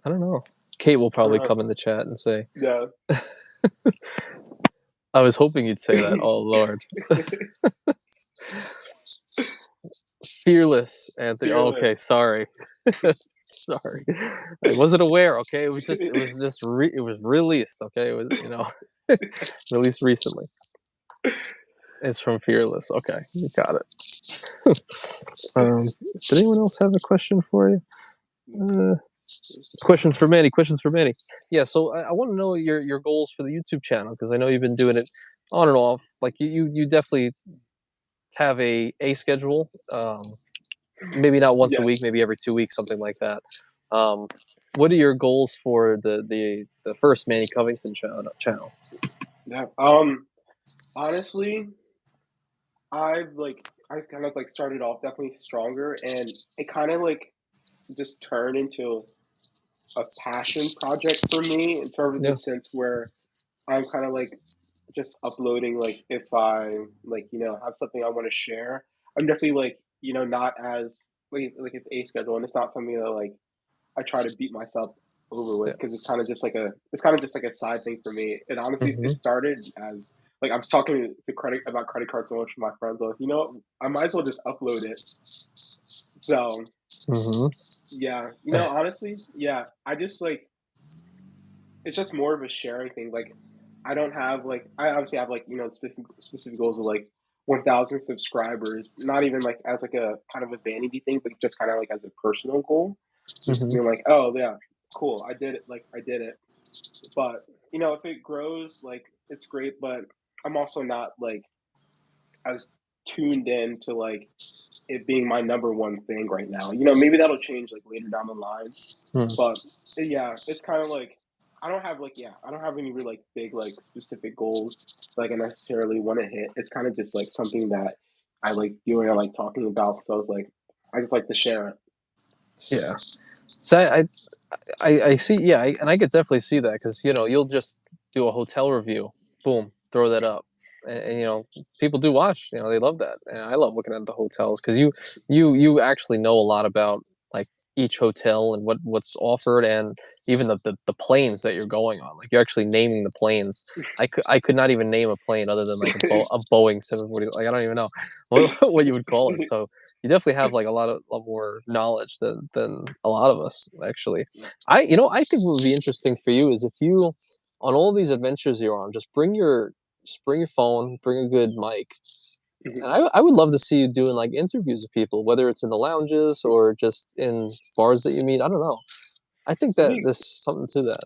I don't know. Kate will I don't probably know. come in the chat and say, Yeah. I was hoping you'd say that. Oh, Lord. Fearless, Anthony. Oh, okay, Fearless. sorry. Sorry. I wasn't aware, okay? It was released, okay? It was, released recently. It's from Fearless. Okay, you got it. Did anyone else have a question for you? Uh, questions for Manny. Questions for Manny. Yeah. So I want to know your goals for the YouTube channel because I know you've been doing it on and off. Like you definitely have a schedule. Maybe not once a week, Yes. maybe every 2 weeks, something like that. Um, what are your goals for the first Manny Covington channel? Yeah. Honestly, I kind of like started off definitely stronger, and it kind of like just turned into a passion project for me in terms of the Yeah. sense where I'm kind of like just uploading like if I have something I want to share. I'm definitely like not as like it's a schedule, and it's not something that like I try to beat myself over with Yeah. because it's kind of just like a side thing for me. It honestly Hmm. it started as like I was talking to credit about credit cards so much with my friends. I was like, I might as well just upload it. So Hmm. yeah, honestly, yeah, I just like it's just more of a sharing thing. Like I don't have like I obviously have like specific goals of like 1,000 subscribers. Not even like as like a kind of a vanity thing, but just kind of like as a personal goal. Just being Hmm. like, oh yeah, cool, I did it. Like I did it. But if it grows, like it's great. But I'm also not like as tuned in to like it being my number one thing right now. Maybe that'll change like later down the line. But yeah, it's kind of like I don't have any real like big like specific goals like I necessarily want to hit. It's kind of just like something that I like doing. I like talking about. So I was like, I just like to share it. Yeah. So I see. Yeah, and I could definitely see that because you'll just do a hotel review, boom, throw that up, and people do watch. They love that, and I love looking at the hotels because you actually know a lot about like each hotel and what's offered, and even the planes that you're going on. Like you're actually naming the planes. I could not even name a plane other than like a Boeing 740. Like I don't even know what you would call it. So you definitely have like a lot more knowledge than a lot of us actually. I think what would be interesting for you is if you, on all these adventures you're on, just bring your phone, bring a good mic, Mhm. and I would love to see you doing like interviews with people, whether it's in the lounges or just in bars that you meet. I don't know. I think That'd that be there's something to that.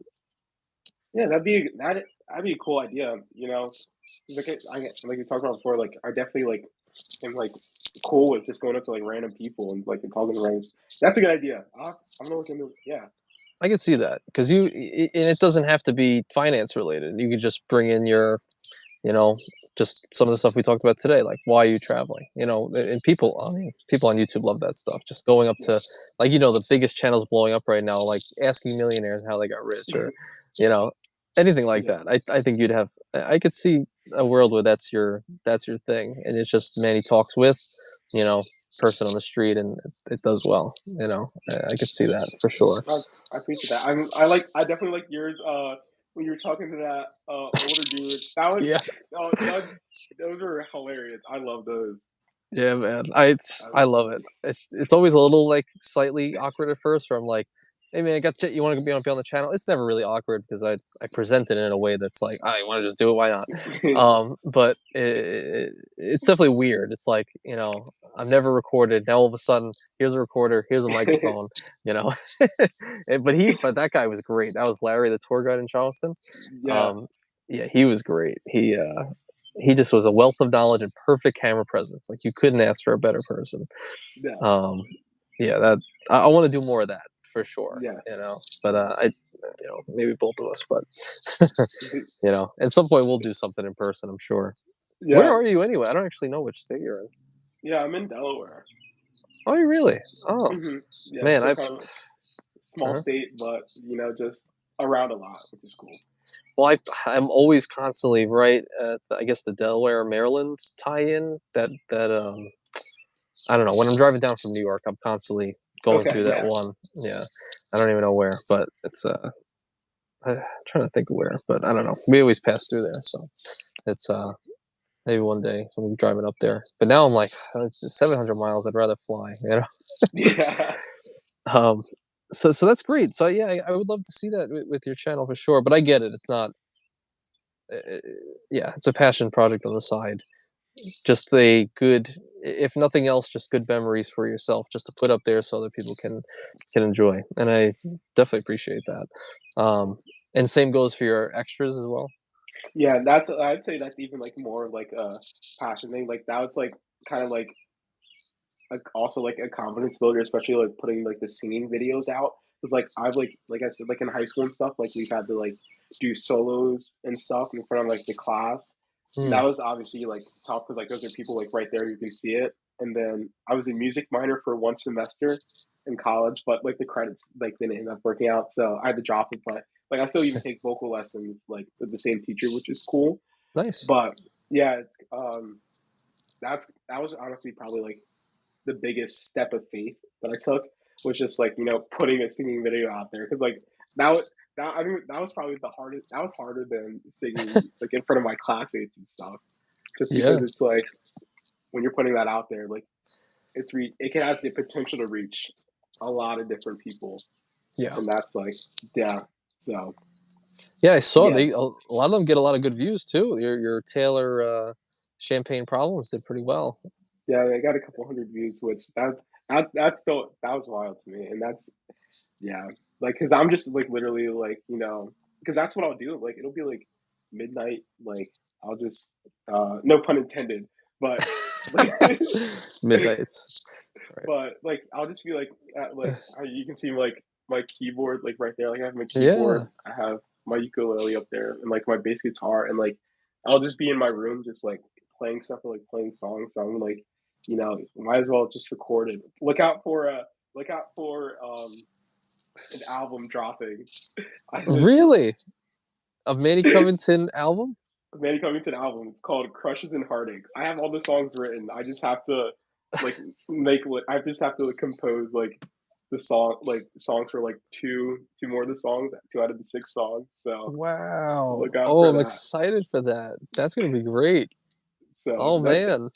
Yeah, that'd be a cool idea, you know? Like like we talked about before, like I definitely like am like cool with just going up to like random people and like and talking to random. That's a good idea. I'm gonna look into yeah. I can see that because and it doesn't have to be finance related. You could just bring in your, you know, just some of the stuff we talked about today, like why are you traveling? You know, and people, I mean, people on YouTube love that stuff. Just going up Yeah. to, like, you know, the biggest channels blowing up right now, like asking millionaires how they got rich, or, you know, anything like Yeah. that. I think you'd have. I could see a world where that's your thing, and it's just Manny talks with, you know, person on the street, and it does well. You know, I could see that for sure. I, I appreciate that. I definitely like yours. When you were talking to that older dude, that was Yeah. those were hilarious. I love those. Yeah, man. I love it. It's always a little like slightly awkward at first, where I'm like, "Hey, man, I got you want to be on the channel?" It's never really awkward because I present it in a way that's like, "Ah, you want to just do it? Why not?" But it's definitely weird. It's like, you know, I've never recorded. Now all of a sudden, here's a recorder, here's a microphone. You know, but that guy was great. That was Larry, the tour guide in Charleston. Yeah, Um, yeah, he was great. He just was a wealth of knowledge and perfect camera presence. Like you couldn't ask for a better person. yeah, Um, yeah, that I want to do more of that for sure. yeah, You know, but you know, maybe both of us, but you know, at some point we'll do something in person. I'm sure. Where yeah, are you anyway? I don't actually know which state you're in. yeah. I'm in Delaware. Oh, you really? Oh, Yeah, man, so kind of small uh state, but you know, just around a lot, which is cool. well, I'm always constantly right at I guess the Delaware Maryland tie-in that I don't know. When I'm driving down from New York, I'm constantly going Okay, through that yeah, one. Yeah, I don't even know where, but it's I'm trying to think of where, but I don't know. We always pass through there, so it's maybe one day when we're driving up there. But now I'm like 700 miles. I'd rather fly, you know. yeah, um, so that's great. So yeah, I would love to see that with your channel for sure. But I get it. It's not. Uh, yeah, it's a passion project on the side. Just a good, if nothing else, just good memories for yourself, just to put up there so other people can enjoy. And I definitely appreciate that. And same goes for your extras as well. yeah. That's I'd say that's even like more like a passion thing. Like that was like kind of like also like a confidence builder, especially like putting like the singing videos out. Because like I've like I said, like in high school and stuff, like we've had to like do solos and stuff in front of like the class. And Hmm. that was obviously like tough because like those are people like right there you can see it. And then I was a music minor for one semester in college, but like the credits like didn't end up working out, so I had to drop it. But like I still even take vocal lessons like with the same teacher, which is cool. Nice. But yeah, it's that was honestly probably like the biggest step of faith that I took was just like putting a singing video out there because like that was that I mean that was probably the hardest. That was harder than singing like in front of my classmates and stuff. Just because Yeah. it's like when you're putting that out there, like it can has the potential to reach a lot of different people, Yeah. and that's like yeah. So Yeah, I saw yeah, they a lot of them get a lot of good views too. Your Taylor Champagne Problems did pretty well. yeah, I got a couple hundred views, which that's still that was wild to me, and that's yeah, like, because I'm just, like, literally, like, because that's what I'll do, like, it'll be, like, midnight, like, I'll just, no pun intended, but, like Midnights. Right. like, I'll just be, like, you can see, like, my keyboard, like, right there, like, I have my Yeah. keyboard, I have my ukulele up there, and, like, my bass guitar, and, like, I'll just be in my room just, like, playing stuff or, like, playing songs, so I'm, like, might as well just record it. Look out for, an album dropping. I just Really? A Manny Covington album? Manny Covington album. It's called Crushes and Heartaches. I have all the songs written. I just have to like I just have to like, compose like the songs for like two more of the songs, two out of the six songs. So Wow. look out Oh, for I'm that. excited for that. That's gonna be great. So Oh man.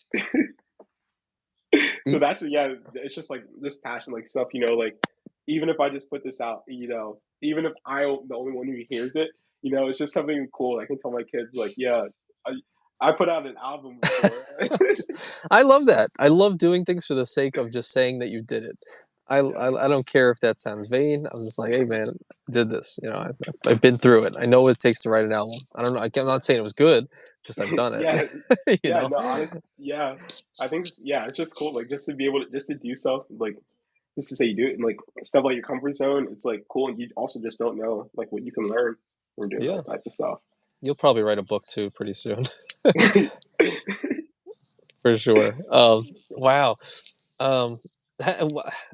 so Y- that's yeah. It's just like this passion, like stuff. Like even if I just put this out, even if the only one who hears it, it's just something cool. I can tell my kids like, yeah, I I put out an album before. I love that. I love doing things for the sake of just saying that you did it. I don't care if that sounds vain. I'm just like, hey man, I did this. You know, I've been through it. I know what it takes to write an album. I don't know. I'm not saying it was good. Just I've done Yeah, it. You yeah, know. no, honest, yeah. I think, yeah, it's just cool, like, just to be able to just to do stuff, like, just to say you do it and, like, stuff like your comfort zone, it's, like, cool, and you also just don't know, like, what you can learn from doing Yeah, that type of stuff. you'll probably write a book too pretty soon, for sure. Wow. Um,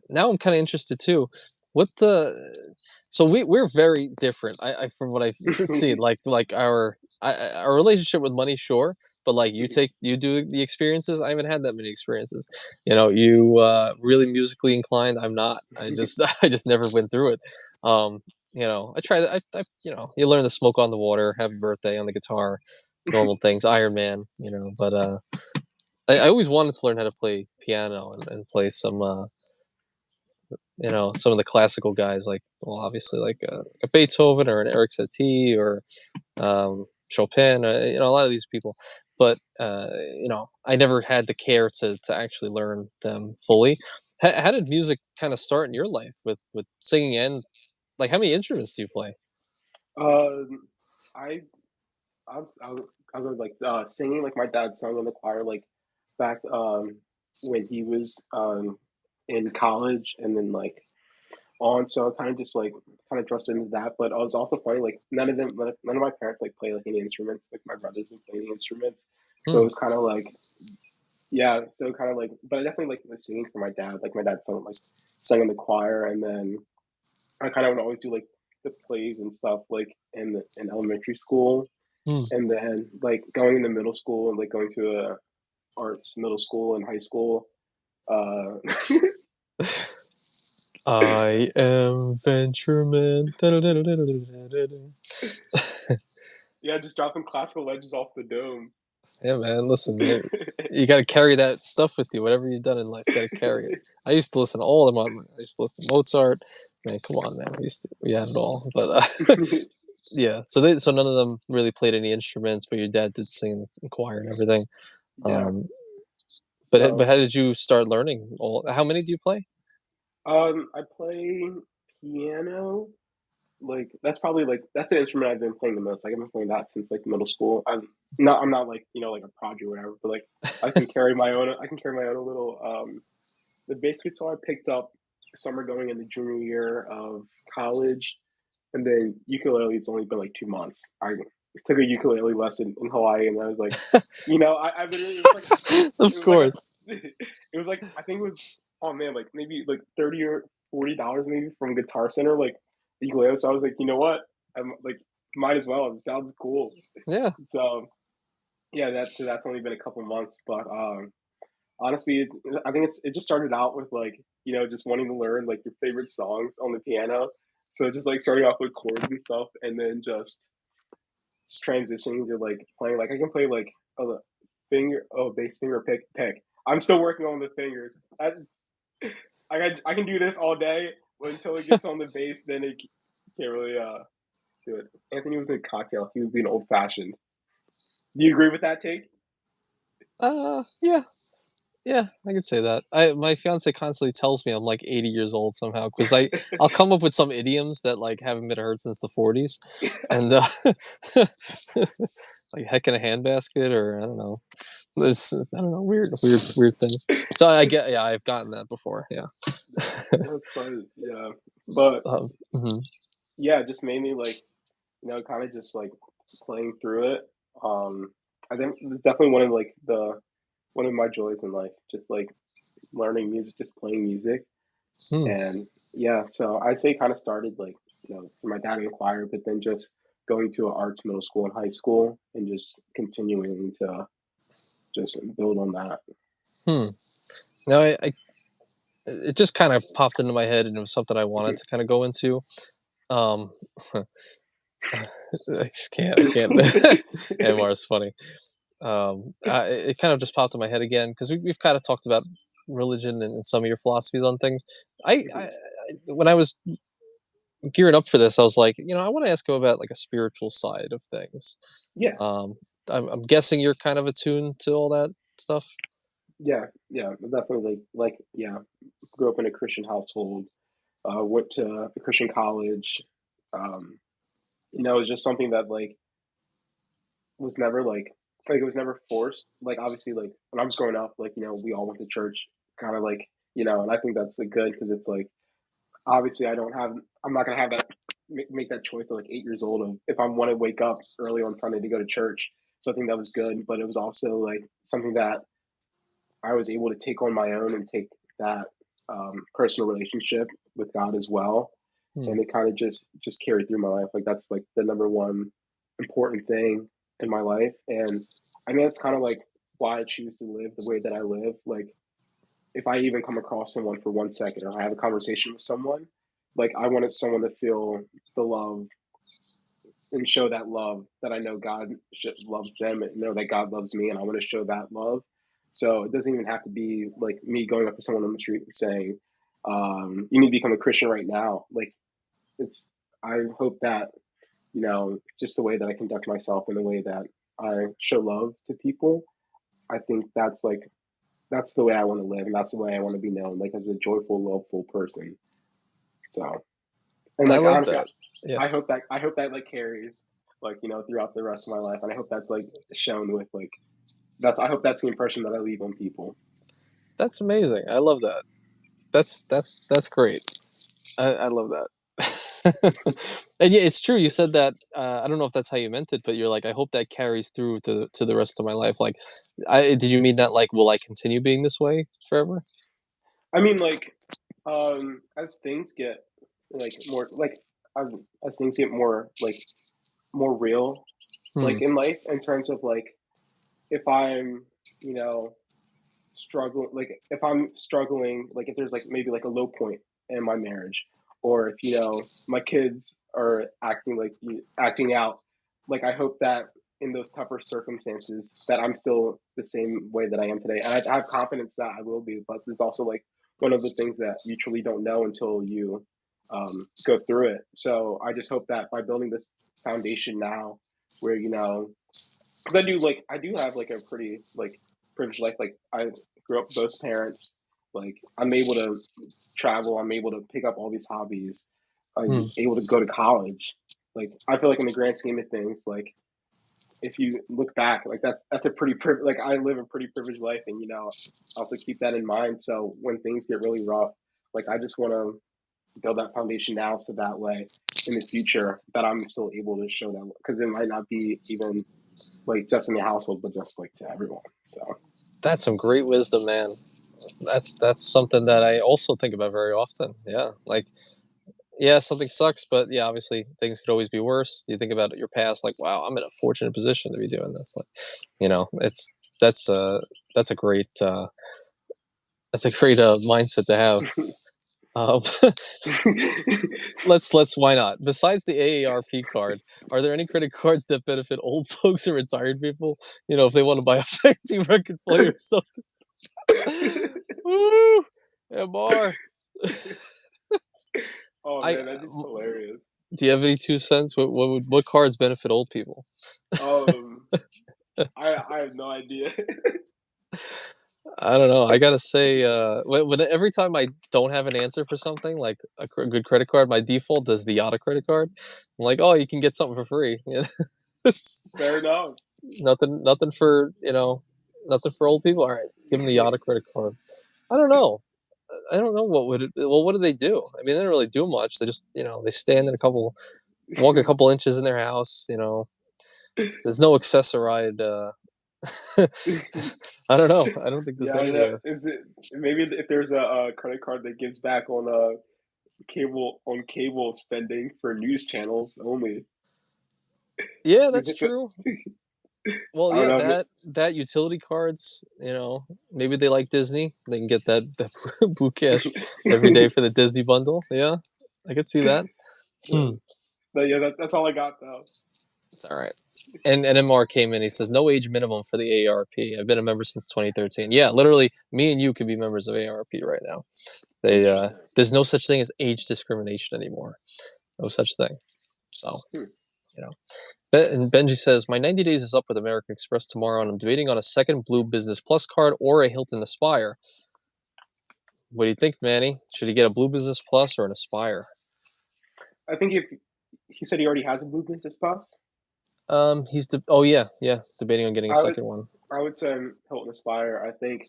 now I'm kind of interested too. What so we're very different. I from what I've seen, like our relationship with money, sure, but like you do the experiences. I haven't had that many experiences. You know, you really musically inclined. I'm not. I just I just never went through it. You know, I try. I you know, you learn to smoke on the water, Happy Birthday on the guitar, normal things, Iron Man. You know, but I always wanted to learn how to play piano and play some, you know, some of the classical guys, like, well, obviously, like a Beethoven or an Eric Satie or Chopin, you know, a lot of these people. But you know, I never had the care to actually learn them fully. How did music kind of start in your life with singing and like how many instruments do you play? Um, I I was, like, singing, like, my dad sung in the choir, like, back, when he was, in college and then, like, on, so I kinda just, like, kinda trusted into that, but I was also funny, like, none of my parents, like, play, like, any instruments, like, my brothers didn't play any instruments, so it Hmm. was kinda like, yeah, so kinda like, but I definitely like the singing for my dad, like, my dad sang in the choir, and then I kinda would always do, like, the plays and stuff, like, in elementary school, Hmm. and then, like, going into middle school and, like, going to a arts middle school and high school, uh I am Ventureman. yeah, just dropping classical legends off the dome. Yeah, man. Listen, you got to carry that stuff with you. Whatever you've done in life, got to carry it. I used to listen to all of them. I used to listen to Mozart. Man, come on, man. We had it all. But yeah, so none of them really played any instruments, but your dad did sing in choir and everything. Yeah, Um, but so, how did you start learning? All how many do you play? I play piano, like, that's probably, like, that's the instrument I've been playing the most, like, I've been playing that since, like, middle school. I'm not, like, like, a prodigy or whatever, but, like, I can carry my own a little, the bass guitar I picked up summer going into junior year of college, and then ukulele, it's only been, like, 2 months. I took a ukulele lesson in Hawaii, and I was like, I literally Of it was like a course. it was like, I think it was, oh man, like, maybe, like, 30 or $40 maybe from Guitar Center, like, the ukulele, so I was like, "You know what? I'm like, might as well, it sounds cool." Yeah. So, yeah, that's only been a couple months, but, honestly, I think it just started out with, like, just wanting to learn, like, your favorite songs on the piano. So just, like, starting off with chords and stuff, and then just transitioning to, like, playing, like, I can play, like, bass finger pick. I'm still working on the fingers. I can do this all day, but until it gets on the bass, then it can't really, do it. Anthony was in cocktail, he was being old-fashioned. Do you agree with that take? Yeah. Yeah, I could say that. I My fiance constantly tells me I'm like 80 years old somehow because I'll come up with some idioms that like haven't been heard since the 40s, and like heck in a handbasket or I don't know. It's I don't know weird things. So I get yeah I've gotten that before. Yeah. That's funny, yeah. But, Mhm. yeah, just mainly, like, kinda just, like, playing through it. Um, I think it's definitely one of my joys in life, just, like, learning music, just playing music, Hmm. and, yeah, so I'd say kinda started, like, through my dad in choir, but then just going to a arts middle school and high school and just continuing to just build on that. Hmm. No, it just kind of popped into my head and it was something I wanted to kind of go into. Um, I just can't. I can't. AMR is funny. It kind of just popped in my head again because we've kind of talked about religion and some of your philosophies on things. When I was gearing up for this, I was like, you know, I want to ask him about like a spiritual side of things. Yeah. Um, I'm guessing you're kind of attuned to all that stuff. Yeah, yeah, definitely. Like, yeah, grew up in a Christian household. Went to a Christian college. Um, it was just something that was never like it was never forced. Like obviously, like when I was growing up, like we all went to church, kind of like and I think that's like good because it's like obviously I'm not gonna have that make that choice at like 8 years old of if I want to wake up early on Sunday to go to church. So I think that was good, but it was also like something that I was able to take on my own and take that personal relationship with God as well, Hmm. and it kind of just carried through my life. Like that's like the number one important thing in my life, and I mean that's kind of like why I choose to live the way that I live. Like if I even come across someone for 1 second or I have a conversation with someone, like I wanted someone to feel the love and show that love that I know God loves them and know that God loves me, and I want to show that love. So it doesn't even have to be like me going up to someone on the street and saying, "You need to become a Christian right now." Like it's, I hope that just the way that I conduct myself and the way that I show love to people, I think that's the way I want to live, and that's the way I want to be known, like as a joyful, loveful person. So, and I like love honestly, that. Yeah, I hope that like carries throughout the rest of my life, and I hope that's like shown with like that's I hope that's the impression that I leave on people. that's amazing. I love that. That's great. I love that. And yeah, it's true. You said that. I don't know if that's how you meant it, but you're like, I hope that carries through to the rest of my life. Like, did you mean that? Like, will I continue being this way forever? I mean, like as things get more as, as things get more real, Hmm. like in life, in terms of like if I'm you know if I'm struggling, like if there's like maybe like a low point in my marriage, or if my kids are acting out, like I hope that in those tougher circumstances that I'm still the same way that I am today, and I have confidence that I will be. But there's also like one of the things that you truly don't know until you go through it. So I just hope that by building this foundation now, where because I do have like a pretty privileged life. Like I grew up with both parents. Like I'm able to travel. I'm able to pick up all these hobbies. Hmm. I'm able to go to college. Like I feel like in the grand scheme of things, like if you look back, like that's a like I live a pretty privileged life, and I have to keep that in mind. So when things get really rough, like I just want to build that foundation now, so that way in the future that I'm still able to show that because it might not be even like just in the household, but just like to everyone. So That's some great wisdom, man. That's something that I also think about very often. Yeah, like yeah, something sucks, but yeah, obviously things could always be worse. You think about your past, like wow, I'm in a fortunate position to be doing this. Like, it's that's uh that's a great mindset to have. Um, let's why not? Besides the AARP card, are there any credit cards that benefit old folks or retired people? If they want to buy a fancy record player or something. Woo! MR. oh I man, that'd be hilarious. Do you have any 2 cents? What cards benefit old people? Um, I have no idea. I don't know. I gotta say, every time I don't have an answer for something like good credit card, my default is the Yotta credit card. I'm like, oh, you can get something for free. Fair enough. Nothing for nothing for old people. All right, give them the Yotta credit card. I don't know. I don't know what do they do? I mean, they don't really do much. They just they stand in walk a couple inches in their house. There's no accessoride. I don't know. I don't think there's Yeah, I don't know. any. Is it maybe if there's a credit card that gives back on cable spending for news channels only? Yeah, Is that's it the, true. Well, I don't yeah, know. that utility cards. Maybe they like Disney. They can get that blue cash every day for the Disney bundle. Yeah, I could see that. Yeah. Hmm. But yeah, that's all I got though. It's all right. And MR came in. He says no age minimum for the AARP. I've been a member since 2013. Yeah, literally, me and you could be members of AARP right now. Interesting. There's no such thing as age discrimination anymore. No such thing. So Hmm. you know. And Benji says, my 90 days is up with American Express tomorrow, and I'm debating on a second Blue Business Plus card or a Hilton Aspire. What do you think, Manny? Should he get a Blue Business Plus or an Aspire? I think if he said he already has a Blue Business Pass, Oh yeah, debating on getting a I would second one. I would say Hilton Aspire. I think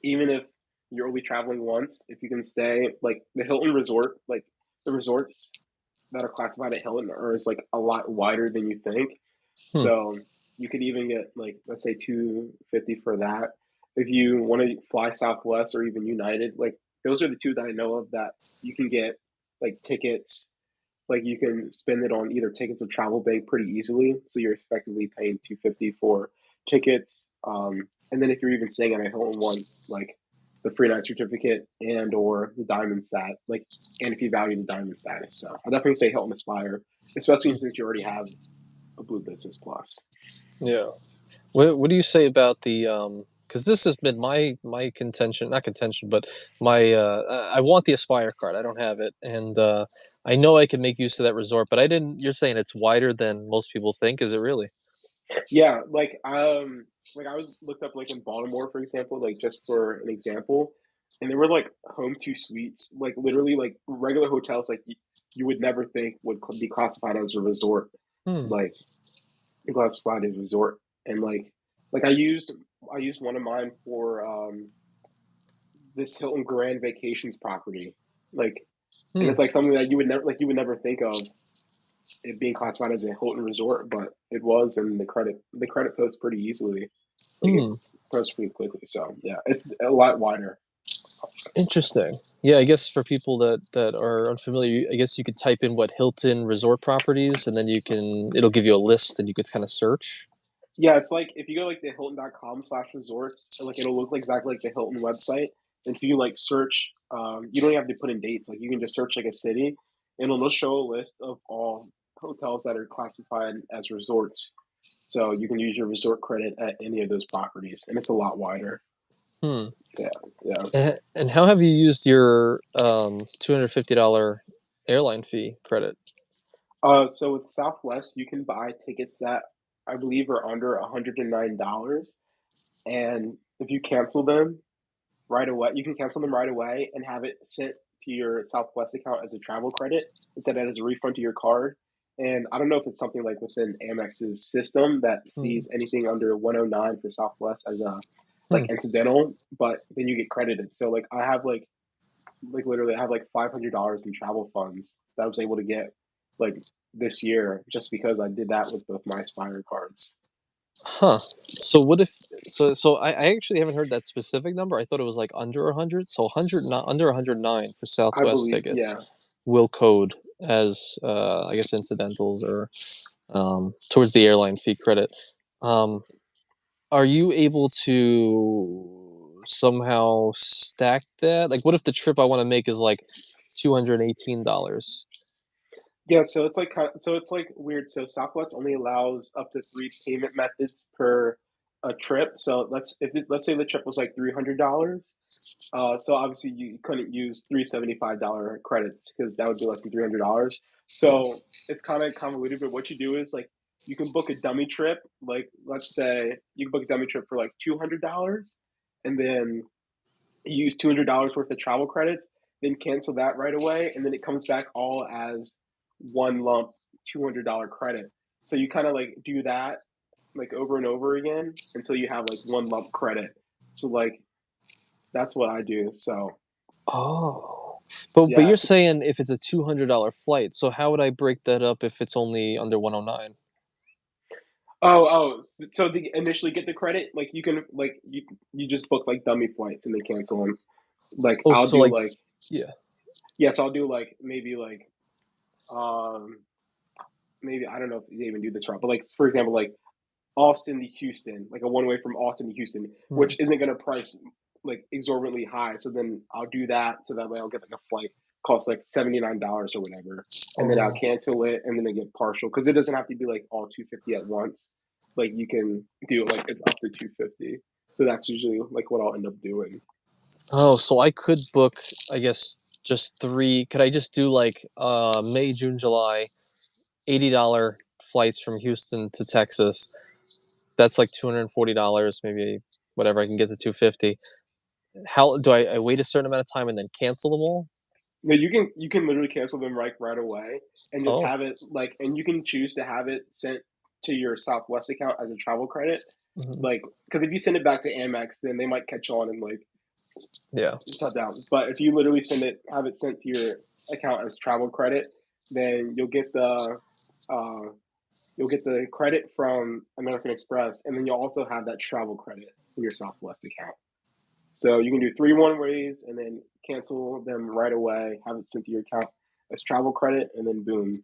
even if you're only traveling once, if you can stay like the Hilton Resort, like the resorts that are classified at Hilton are is like a lot wider than you think. Hmm. So you could even get like let's say 250 for that. If you want to fly Southwest or even United, like those are the two that I know of that you can get like tickets. Like you can spend it on either tickets or travel bank pretty easily. So you're effectively paying 250 for tickets. And then if you're even staying at a Hilton once, like the free night certificate and or the diamond stat, like and if you value the diamond status. So I definitely say Hilton Aspire, especially since you already have a Blue Business Plus. Yeah. What do you say about the because this has been my contention, not contention, but my I want the Aspire card. I don't have it, and I know I can make use of that resort, but I didn't. You're saying it's wider than most people think. Is it really? Yeah, like I was looked up like in Baltimore, for example, like just for an example, and there were like home two suites, like literally like regular hotels, like you would never think would be classified as a resort, Hmm. like classified as a resort, and like I used one of mine for this Hilton Grand Vacations property, like, and Hmm. it's like something that you would never think of it being classified as a Hilton resort, but it was, and the credit posts pretty easily. Like it Hmm. posts pretty quickly. So yeah, it's a lot wider. Interesting. Yeah, I guess for people that are unfamiliar, I guess you could type in what Hilton resort properties, and then it'll give you a list, and you could kind of search. Yeah, it's like if you go like the Hilton.com/resorts, like it'll look like exactly like the Hilton website. And if you like search, you don't have to put in dates. Like you can just search like a city, and it'll show a list of all hotels that are classified as resorts. So you can use your resort credit at any of those properties, and it's a lot wider. Hmm. Yeah, yeah. And how have you used your $250 airline fee credit? So with Southwest, you can buy tickets that I believe are under $109, and if you cancel them right away, you can cancel them right away and have it sent to your Southwest account as a travel credit instead of as a refund to your card. And I don't know if it's something like within Amex's system that Hmm. sees anything under 109 for Southwest as a Hmm. like incidental, but then you get credited. So like I have like literally I have like $500 in travel funds that I was able to get like this year just because I did that with both my Aspire cards. Huh. So what if I actually haven't heard that specific number. I thought it was like under 100. So 100 not under 109 for I Southwest believe, tickets yeah. will code as I guess incidentals or towards the airline fee credit. Um, are you able to somehow stack that? Like what if the trip I want to make is like $218? Yeah, so it's like so it's like weird. So Southwest only allows up to three payment methods per a trip. So let's say the trip was like $300. So obviously you couldn't use $375 credits because that would be less than $300. Yeah. So it's kind of convoluted. But what you do is like you can book a dummy trip. Like let's say you can book a dummy trip for like $200, and then you use $200 worth of travel credits, then cancel that right away, and then it comes back all as one lump $200 credit. So you kind of like do that like over and over again until you have like one lump credit. So like that's what I do. So Oh. But yeah. you're saying if it's a $200 flight, so how would I break that up if it's only under 109? Oh. So the initially get the credit, like you can like you just book like dummy flights and they cancel them. Like Oh, I'll so do like like yeah. yes, I'll do like um maybe I don't know if they even do this right, but like for example like Austin to Houston, like a one way from Austin to Houston, Hmm. which isn't going to price like exorbitantly high. So then I'll do that so that way I'll get like a flight cost like $79 or whatever, and then I'll Oh. cancel it and then I get partial because it doesn't have to be like all 250 at once. Like you can do like it's up to 250. So that's usually like what I'll end up doing. Oh, so I could book, I guess, just three. Could I just do like May, June, July, $80 flights from Houston to Texas. That's like $240, maybe whatever I can get to 250. How do I wait a certain amount of time and then cancel them all? No, you can literally cancel them right away and just Oh, have it like, and you can choose to have it sent to your Southwest account as a travel credit. mhm. Like, because if you send it back to Amex, then they might catch on and like Yeah. shut down. But if you literally have it sent to your account as travel credit, then uh, you'll get the credit from American Express, and then you'll also have that travel credit in your Southwest account. So you can do 3 one-ways and then cancel them right away, have it sent to your account as travel credit, and then boom,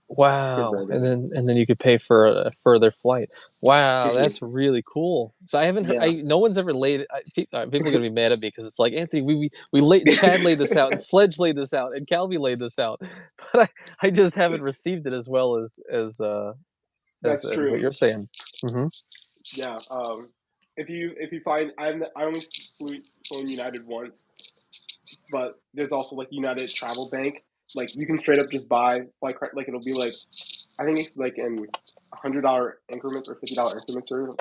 Wow, converted it. and then you could pay for a further flight. Wow, that's Hmm. really cool. So I haven't heard. Yeah, No one's ever laid. People are gonna be mad at me because it's like Anthony. We laid, Chad laid this out, and Sledge laid this out, and Calvi laid this out, but I just haven't received it as well that's as what true. you're saying. Hmm. Yeah. If you find I only flown United once, but there's also like United Travel Bank. Like you can straight up just buy flight credit. Like it'll be like I think it's like in $100 increments or $50 increments or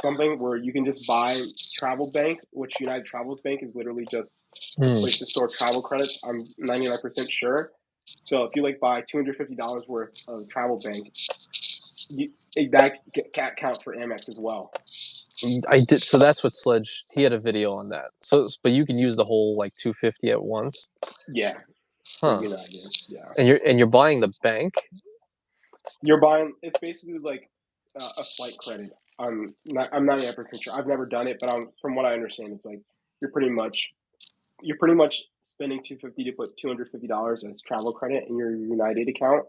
something where you can just buy Travel Bank, which United Travels Bank is literally just a Hmm. place to store travel credits. I'm 99% sure. So if you like buy $250 worth of Travel Bank, that counts for Amex as well. I did. So that's what Sledge. He had a video on that. So, but you can use the whole like 250 at once, Yeah, for huh? United. Yeah, And you're buying the bank. you're buying. It's basically like a flight credit. I'm 99% sure. I've never done it, but from what I understand, it's like you're pretty much you're pretty much spending 250 to put $250 as travel credit in your United account,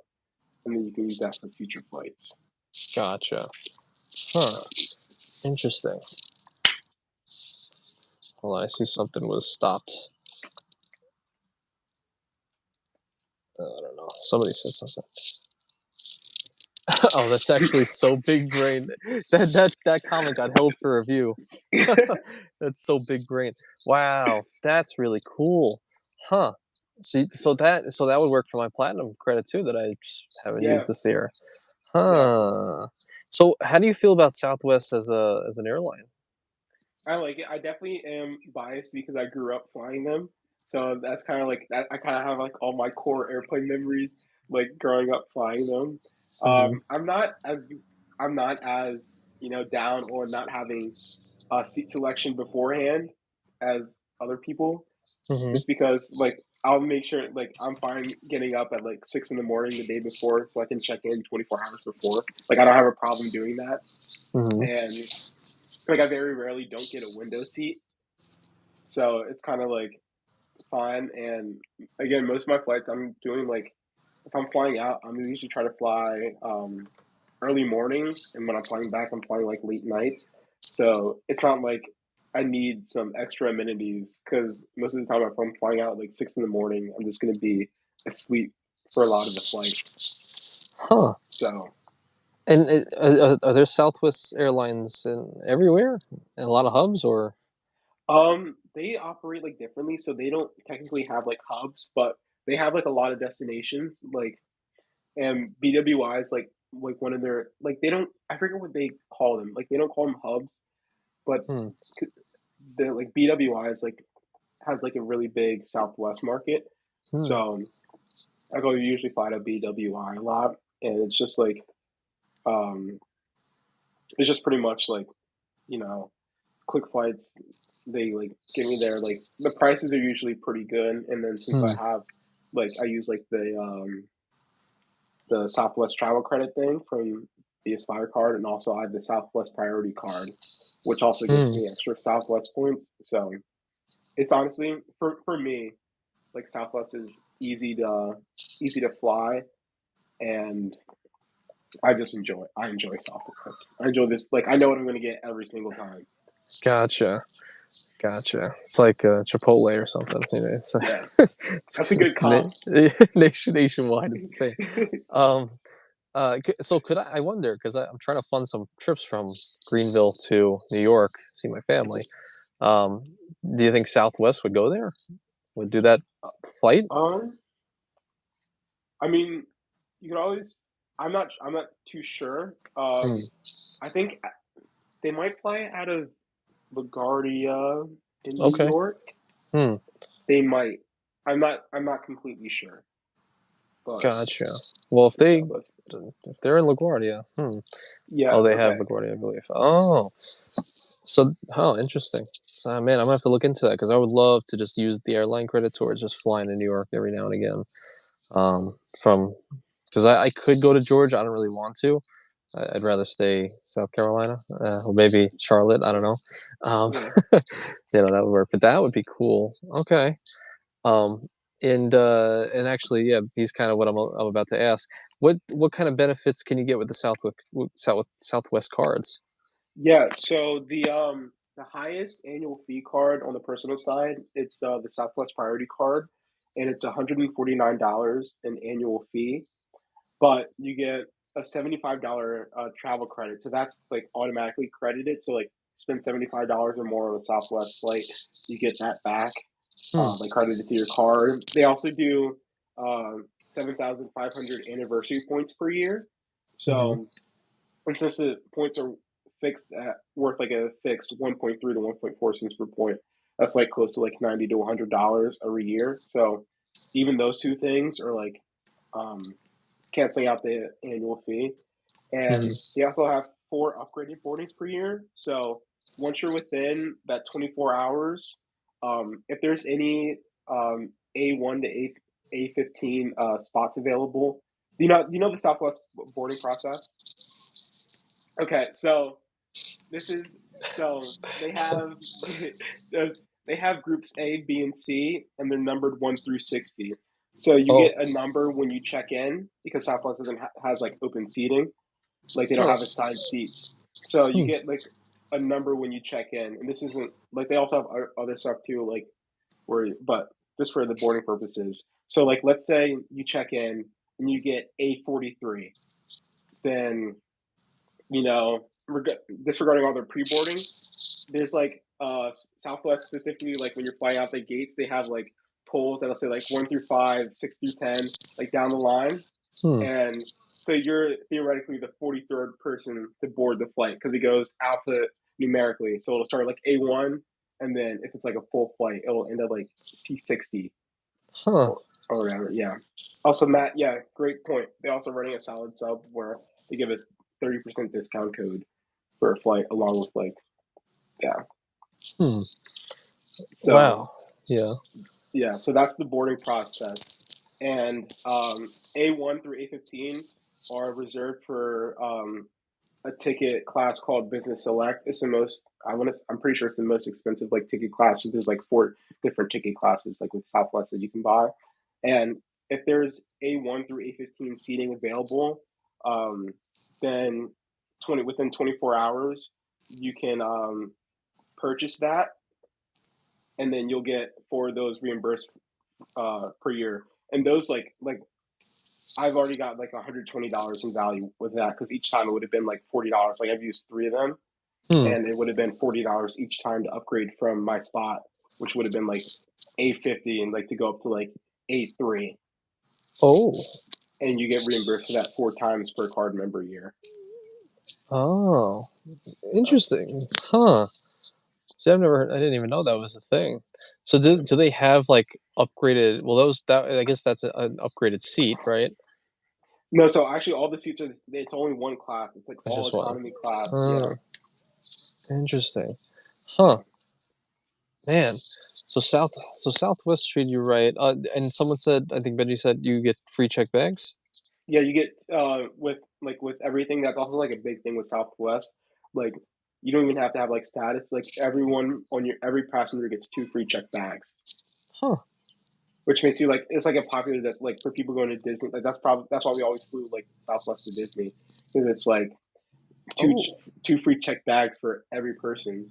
and then you can use that for future flights. Gotcha. Huh. So Interesting. Hold on, I see something was stopped. I don't know. Somebody said something. Oh, that's actually so big brain. That comment got held for review. That's so big brain. Wow, that's really cool. Huh. See, so that would work for my platinum credit too that I just haven't yeah, used this year. yeah, Huh. So how do you feel about Southwest as an airline? I like it. I definitely am biased because I grew up flying them, so that's kind of like that. I kind of have like all my core airplane memories, like growing up flying them. Hmm. I'm not as down on not having seat selection beforehand as other people, Hmm. just because like I'll make sure like I'm fine getting up at like 6 in the morning the day before so I can check in 24 hours before. Like I don't have a problem doing that, Hmm. and like I very rarely don't get a window seat, so it's kind of like fine. And again, most of my flights I'm doing like if I'm flying out, I'm usually trying to fly early mornings, and when I'm flying back, I'm flying like late nights. So it's not like I need some extra amenities because most of the time if I'm flying out at like 6 in the morning, I'm just going to be asleep for a lot of the flight. Huh. So And are there Southwest Airlines in everywhere? In a lot of hubs, or? they operate like differently, so they don't technically have like hubs, but they have like a lot of destinations. Like and BWI is like one of their like they don't I forget what they call them. Like they don't call them hubs, but Hmm. the like BWI is like has like a really big Southwest market. Hmm. So I go usually fly to BWI a lot, and it's just like um, it's just pretty much like you know quick flights. They like get me there. Like the prices are usually pretty good, and then since Hmm. I use like the Southwest travel credit thing from the Aspire card, and also I have the Southwest Priority card, which also gives Hmm. me extra Southwest points. So it's honestly for me like Southwest is easy to fly, and I enjoy Southwest. I enjoy this. Like I know what I'm going to get every single time. Gotcha. Gotcha. It's like Chipotle or something. You know, it's, Yeah, that's a good it's comp. nationwide. It's the same. Um, so could I wonder because I'm trying to fund some trips from Greenville to New York, see my family. Um, do you think Southwest would go there? Would do that flight? um, I mean, you could always. I'm not too sure. Hmm. I think they might fly out of LaGuardia in New Okay. York. Hmm. They might. I'm not completely sure, but Gotcha. Well, yeah, but if they're in LaGuardia, yeah, oh, they have okay. LaGuardia, I believe. Oh, so interesting. So, man, I'm gonna have to look into that because I would love to just use the airline credit towards just flying to New York every now and again. From because I could go to Georgia. I don't really want to. I'd rather stay South Carolina, or maybe Charlotte. I don't know. Um, Yeah. that would work. But that would be cool. Okay. Um, and actually, yeah, he's kind of what I'm about to ask. What kind of benefits can you get with the Southwest cards? Yeah, so the highest annual fee card on the personal side, it's the Southwest Priority card, and it's $149 an annual fee, but you get a $75 travel credit. So that's like automatically credited. So like spend $75 or more on a Southwest flight, you get that back, Hmm. like credited to your card. They also do 7,500 anniversary points per year. Mm-hmm. So and since the points are fixed at worth like a fixed 1.3 to 1.4 cents per point, that's like close to like 90 to $100 every year. So even those two things are like um, canceling out the annual fee. And Mm-hmm. they also have 4 upgraded boardings per year. So once you're within that 24 hours, if there's any A1 to A15 spots available, do you know the Southwest boarding process? Okay, so this is so they have groups A, B, and C, and they're numbered 1 through 60. So you Oh. get a number when you check in because Southwest doesn't has like open seating, like they don't Huh. have assigned seats. So you Hmm. get like a number when you check in, and this isn't like they also have other stuff too, like where but just for the boarding purposes. So like let's say you check in and you get A43, then you know disregarding all the pre-boarding, there's like Southwest specifically, like when you're flying out the gates, they have like polls that'll say like 1 through 5, 6 through 10, like down the line, Hmm. and so you're theoretically the 43rd person to board the flight because it goes alpha numerically. So it'll start like A1, and then if it's like a full flight, it'll end up like C60 Huh. or whatever. Yeah. Also, Matt, yeah, great point. They're also running a solid sub where they give a 30% discount code for a flight along with like yeah. Hmm. So Wow. Yeah. yeah, so that's the boarding process. And A1 through A15 are reserved for a ticket class called Business Select. It's the most I'm pretty sure it's the most expensive like ticket class. So there's like 4 different ticket classes like with Southwest that you can buy. And if there's A1 through A15 seating available, um, then 24 hours you can purchase that, and then you'll get for those reimbursed per year. And those like I've already got like $120 in value with that because each time it would have been like $40. Like I've used 3 of them, Hmm. and it would have been $40 each time to upgrade from my spot, which would have been like A50 and like to go up to like A3, Oh. and you get reimbursed for that 4 times per card member year. Oh. So Interesting. Huh. See, I didn't even know that was a thing. So yeah. do they have like upgraded? Well, that I guess that's an upgraded seat, right? No, so actually all the seats are it's only one class. It's like It's all just one. economy class. Yeah, Huh. Interesting. yeah. Huh. Man. So Southwest treated you right. And someone said, I think Benji said you get free check bags. Yeah, you get with everything. That's also like a big thing with Southwest. Like you don't even have to have like status. Like every passenger gets 2 free check bags, Huh. which makes you like it's like a popular that's like for people going to Disney. Like that's why we always flew like Southwest to Disney because it's like two Oh. 2 free check bags for every person.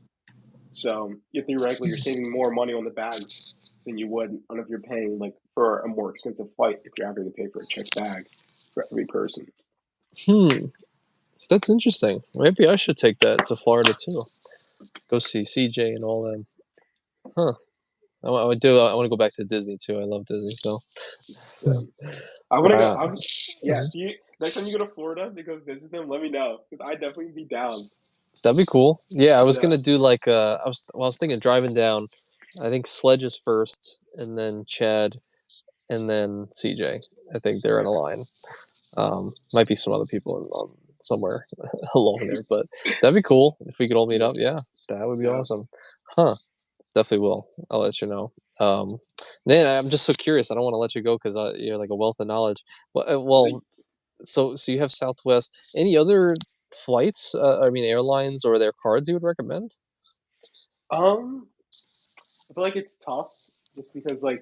So you theoretically you're saving more money on the bags than you would on if you're paying like for a more expensive flight if you're having to pay for a check bag for every person. Hmm. That's interesting. Maybe I should take that to Florida too. Go see CJ and all them. Huh. I would do. I want to go back to Disney too. I love Disney. So. Yeah. I want to go. Wow. Yeah, if you next time you go to Florida to go visit them, let me know because I'd definitely be down. That'd be cool. Yeah, I was Yeah. gonna do like I was thinking driving down. I think Sledges first, and then Chad, and then CJ. I think they're in a Okay. line. Might be some other people somewhere along there, but that'd be cool if we could all meet Yeah. up. Yeah, that would be Yeah. awesome. Huh? Definitely will. I'll let you know. Man, I'm just so curious. I don't want to let you go because you're like a wealth of knowledge. Well, Like, so you have Southwest. Any other flights? I mean, airlines or their cards you would recommend? um, I feel like it's tough just because like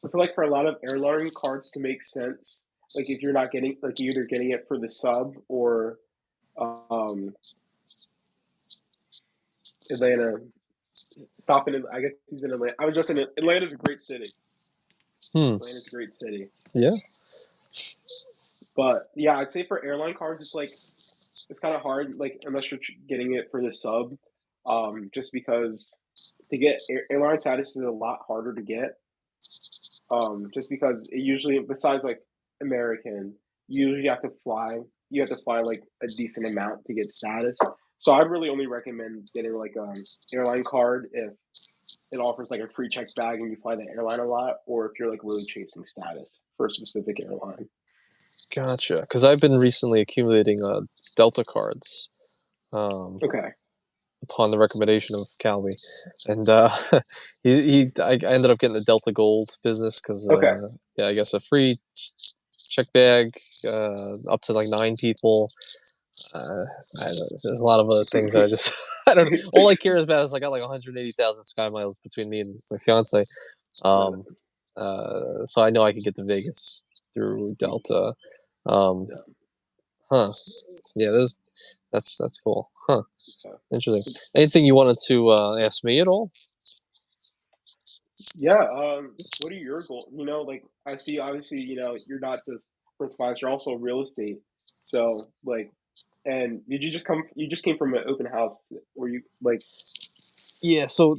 I feel like for a lot of airline cards to make sense, like if you're not getting like you're either getting it for the sub or um Atlanta. Stopping in, I guess he's in Atlanta. I was just in Atlanta's a great city. Hmm. Atlanta's a great city. Yeah. But yeah, I'd say for airline cards, it's like it's kind of hard, like unless you're getting it for the sub, just because to get airline status is a lot harder to get. Just because it usually, besides like American, you usually have to fly. You have to fly like a decent amount to get status. So I'd really only recommend getting like airline card if it offers like a free checked bag and you fly the airline a lot, or if you're like really chasing status for a specific airline. Gotcha. Because I've been recently accumulating Delta cards. Okay. Upon the recommendation of Calvi, and I ended up getting the Delta Gold business because Okay. yeah, I guess a free check bag up to like 9 people. Uh, there's a lot of other things that I just I don't. All I care about is I got like 180,000 Sky Miles between me and my fiance. Um, No, so I know I can get to Vegas through Delta. Um, yeah. huh? Yeah, that's cool. Huh? Yeah. Interesting. Anything you wanted to ask me at all? Yeah, what are your goals? Like I see obviously, you're not just sports finance, you're also real estate. So like and did you just came from an open house where you like Yeah, so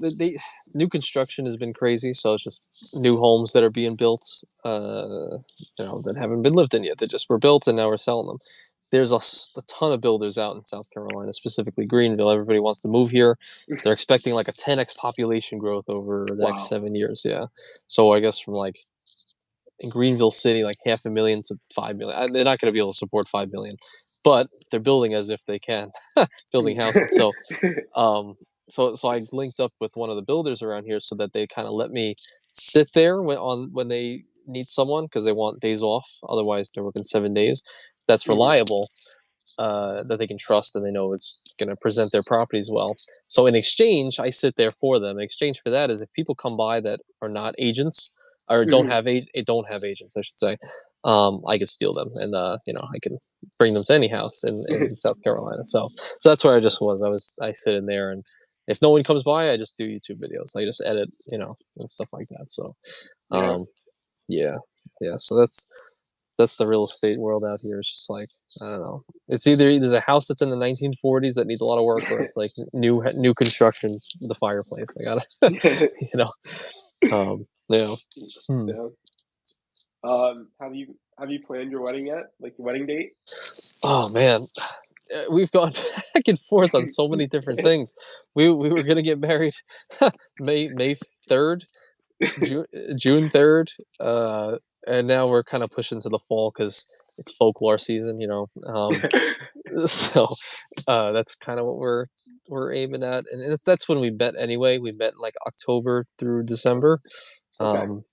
new construction has been crazy. So it's just new homes that are being built, that haven't been lived in yet. They just were built and now we're selling them. There's a ton of builders out in South Carolina, specifically Greenville. Everybody wants to move here. They're expecting like a 10x population growth over the next wow. 7 years. Yeah, so I guess from like in Greenville City, like 500,000 to 5 million. They're not going to be able to support 5 million, but they're building as if they can, building houses. Um, so I linked up with one of the builders around here so that they kind of let me sit there when they need someone because they want days off. Otherwise, they're working 7 days. That's Mhm. reliable, that they can trust and they know is going to present their properties well. So in exchange, I sit there for them. In exchange for that is if people come by that are not agents or Mhm. don't have agents, I should say, I could steal them and I can bring them to any house in South Carolina. So that's where I just I sit in there and if no one comes by, I just do YouTube videos. I just edit, and stuff like that. So Yeah. um, yeah, yeah. So that's the real estate world out here. It's just like I don't know. It's either there's a house that's in the 1940s that needs a lot of work, or it's like new construction. The fireplace. I gotta, you know, you know. Hmm. Yeah. Have you planned your wedding yet? Like your wedding date? Oh man, we've gone back and forth on so many different things. We were gonna get married May 3rd, June 3rd, and now we're kind of pushing to the fall because it's folklore season. So that's kind of what we're aiming at, and that's when we met anyway. We met like October through December, Okay. um,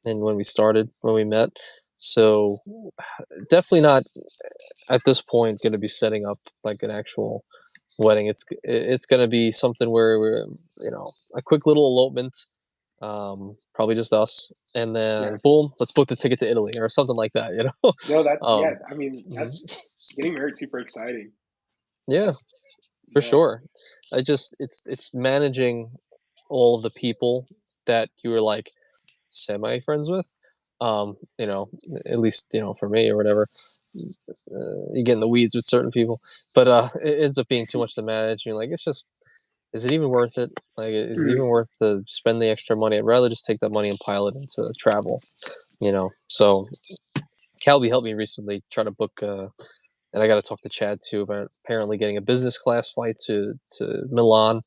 and when we met. So definitely not at this point going to be setting up like an actual wedding. It's going to be something where we're a quick little elopement, probably just us, and Yeah. then boom, let's book the ticket to Italy or something like that. No, that's yeah, I mean, that's Mhm. getting married super exciting. Yeah, for Yeah. sure. It's managing all of the people that you were like semi friends with. You know, at least for me or whatever. You get in the weeds with certain people, but it ends up being too much to manage. And you're like, it's just, is it even worth it? Like, is it even Mhm. worth to spend the extra money? I'd rather just take that money and pile it into travel. So Calby helped me recently try to book, and I got to talk to Chad too about apparently getting a business class flight to Milan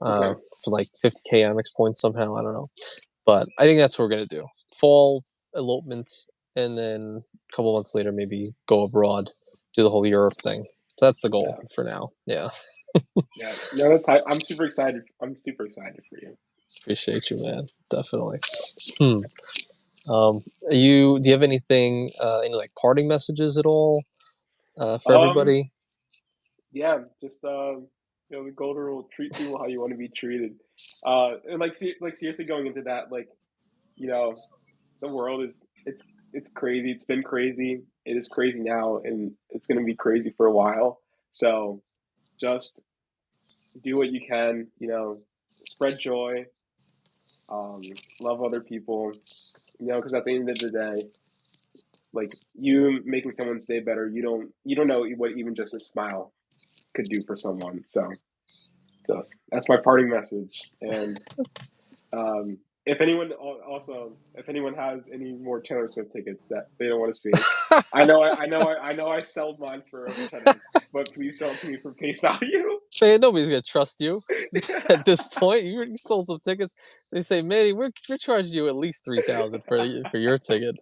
Okay. for like 50K Amex points somehow. I don't know, but I think that's what we're gonna do. Fall elopement, and then a couple months later, maybe go abroad, do the whole Europe thing. So that's the goal Yeah. for now. Yeah. Yeah. No, that's I'm super excited. I'm super excited for you. Appreciate you, man. Definitely. Hmm. Um, do you have anything, any like parting messages at all for Um, everybody? yeah, just the golden rule: treat people how you want to be treated. And like, like seriously, going into that, like, you know, the world is it's crazy. It's been crazy. It is crazy now, and it's gonna be crazy for a while. So just do what you can. Spread joy. Love other people. Because at the end of the day, like you making someone's day better, you don't know what even just a smile could do for someone. So just that's my parting message. And if anyone if anyone has any more Taylor Swift tickets that they don't want to see, I know I sold mine for over 10x, but please sell it to me for face value. Man, nobody's gonna trust you at this point. You already sold some tickets. They say, Manny, we're charging you at least 3,000 for your ticket.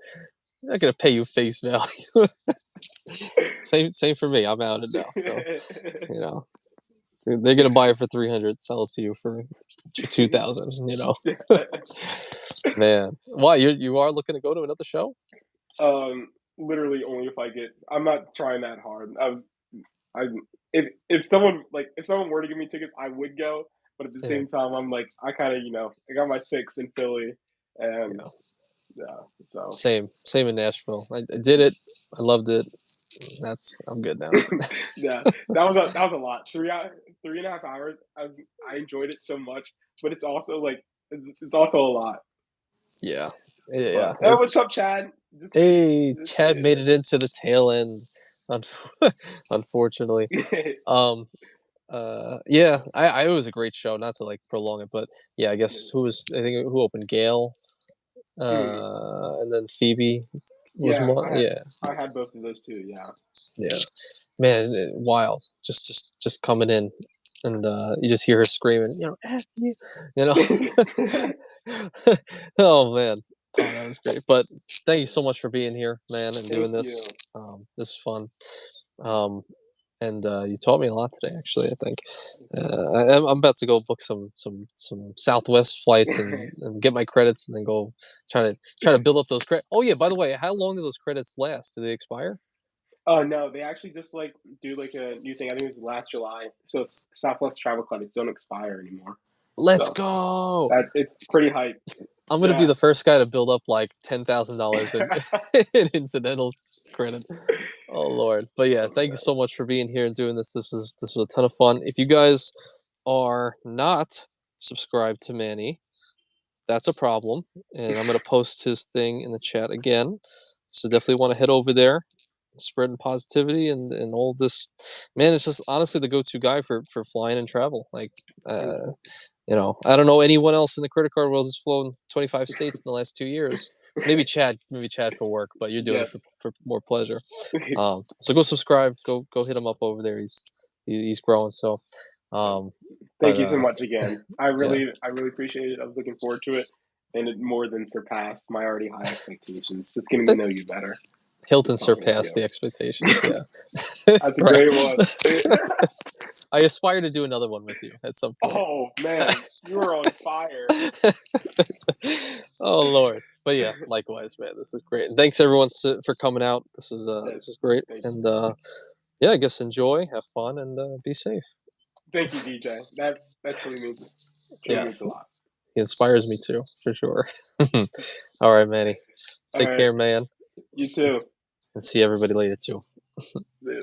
They're not gonna pay you face value. Same for me. I'm out it now. So you know they're gonna buy it for 300, sell it to you for 2,000. Man. Why you are looking to go to another show? Literally only if I get. I'm not trying that hard. I if someone were to give me tickets, I would go. But at the Yeah, same time, I'm like I kind of I got my fix in Philly, and yeah. yeah, so Same in Nashville. I did it. I loved it. I'm good now. yeah, that was a lot. 3.5 hours. I enjoyed it so much, but it's also like it's also a lot. Yeah, yeah. But hey, what's up, Chad? Just Hey, just Chad made it into the tail end, unfortunately. Um, yeah, I it was a great show. Not to like prolong it, but yeah, I guess I think who opened Gail, mm, and then Phoebe was yeah, one. Yeah, I had both of those too. Yeah. yeah. Man, wild. Just coming in, and you just hear her screaming, F you, you know. Oh man, oh that was great. But thank you so much for being here, man, and doing Thank this. you. This is fun. Um, and you taught me a lot today. Actually, I think I'm about to go book some Southwest flights and get my credits, and then go try to build up those credits. Oh yeah, by the way, how long do those credits last? Do they expire? Oh no, they actually just like do like a new thing. I think it was last July. So it's Southwest travel credits don't expire anymore. Let's So go. that it's pretty hype. I'm gonna be Yeah. the first guy to build up like $10,000 in in incidental credit. Oh Lord. But yeah, Oh thank you man. so much for being here and doing this. This was a ton of fun. If you guys are not subscribed to Manny, that's a problem. And I'm gonna post his thing in the chat again. So definitely want to head over there, spreading positivity and all this. Man, it's just honestly the go-to guy for flying and travel. Like Thank uh I don't know anyone else in the credit card world who's flown 25 states in the last 2 years. Maybe Chad for work, but you're doing you. it for more pleasure. Yes. So go subscribe, go hit him up over there. He's growing. So, um, but Thank you so much again. I yeah, really I really appreciate it. I was looking forward to it, and it more than surpassed my already high expectations. Just getting to that know you better, Hilton just talking with surpassed you. the expectations. Yeah, That's a right. great one. I aspire to do another one with you at some point. Oh man, you are on fire. Oh Lord. But yeah, likewise, man. This is great. And thanks everyone for coming out. Yes, This is great. thank And yeah, I guess enjoy, have fun, and be safe. thank you, DJ. That truly means Yes, a lot. he inspires me too, for sure. All right, Manny. All Take right, care, man. you too. And see everybody later too. See ya.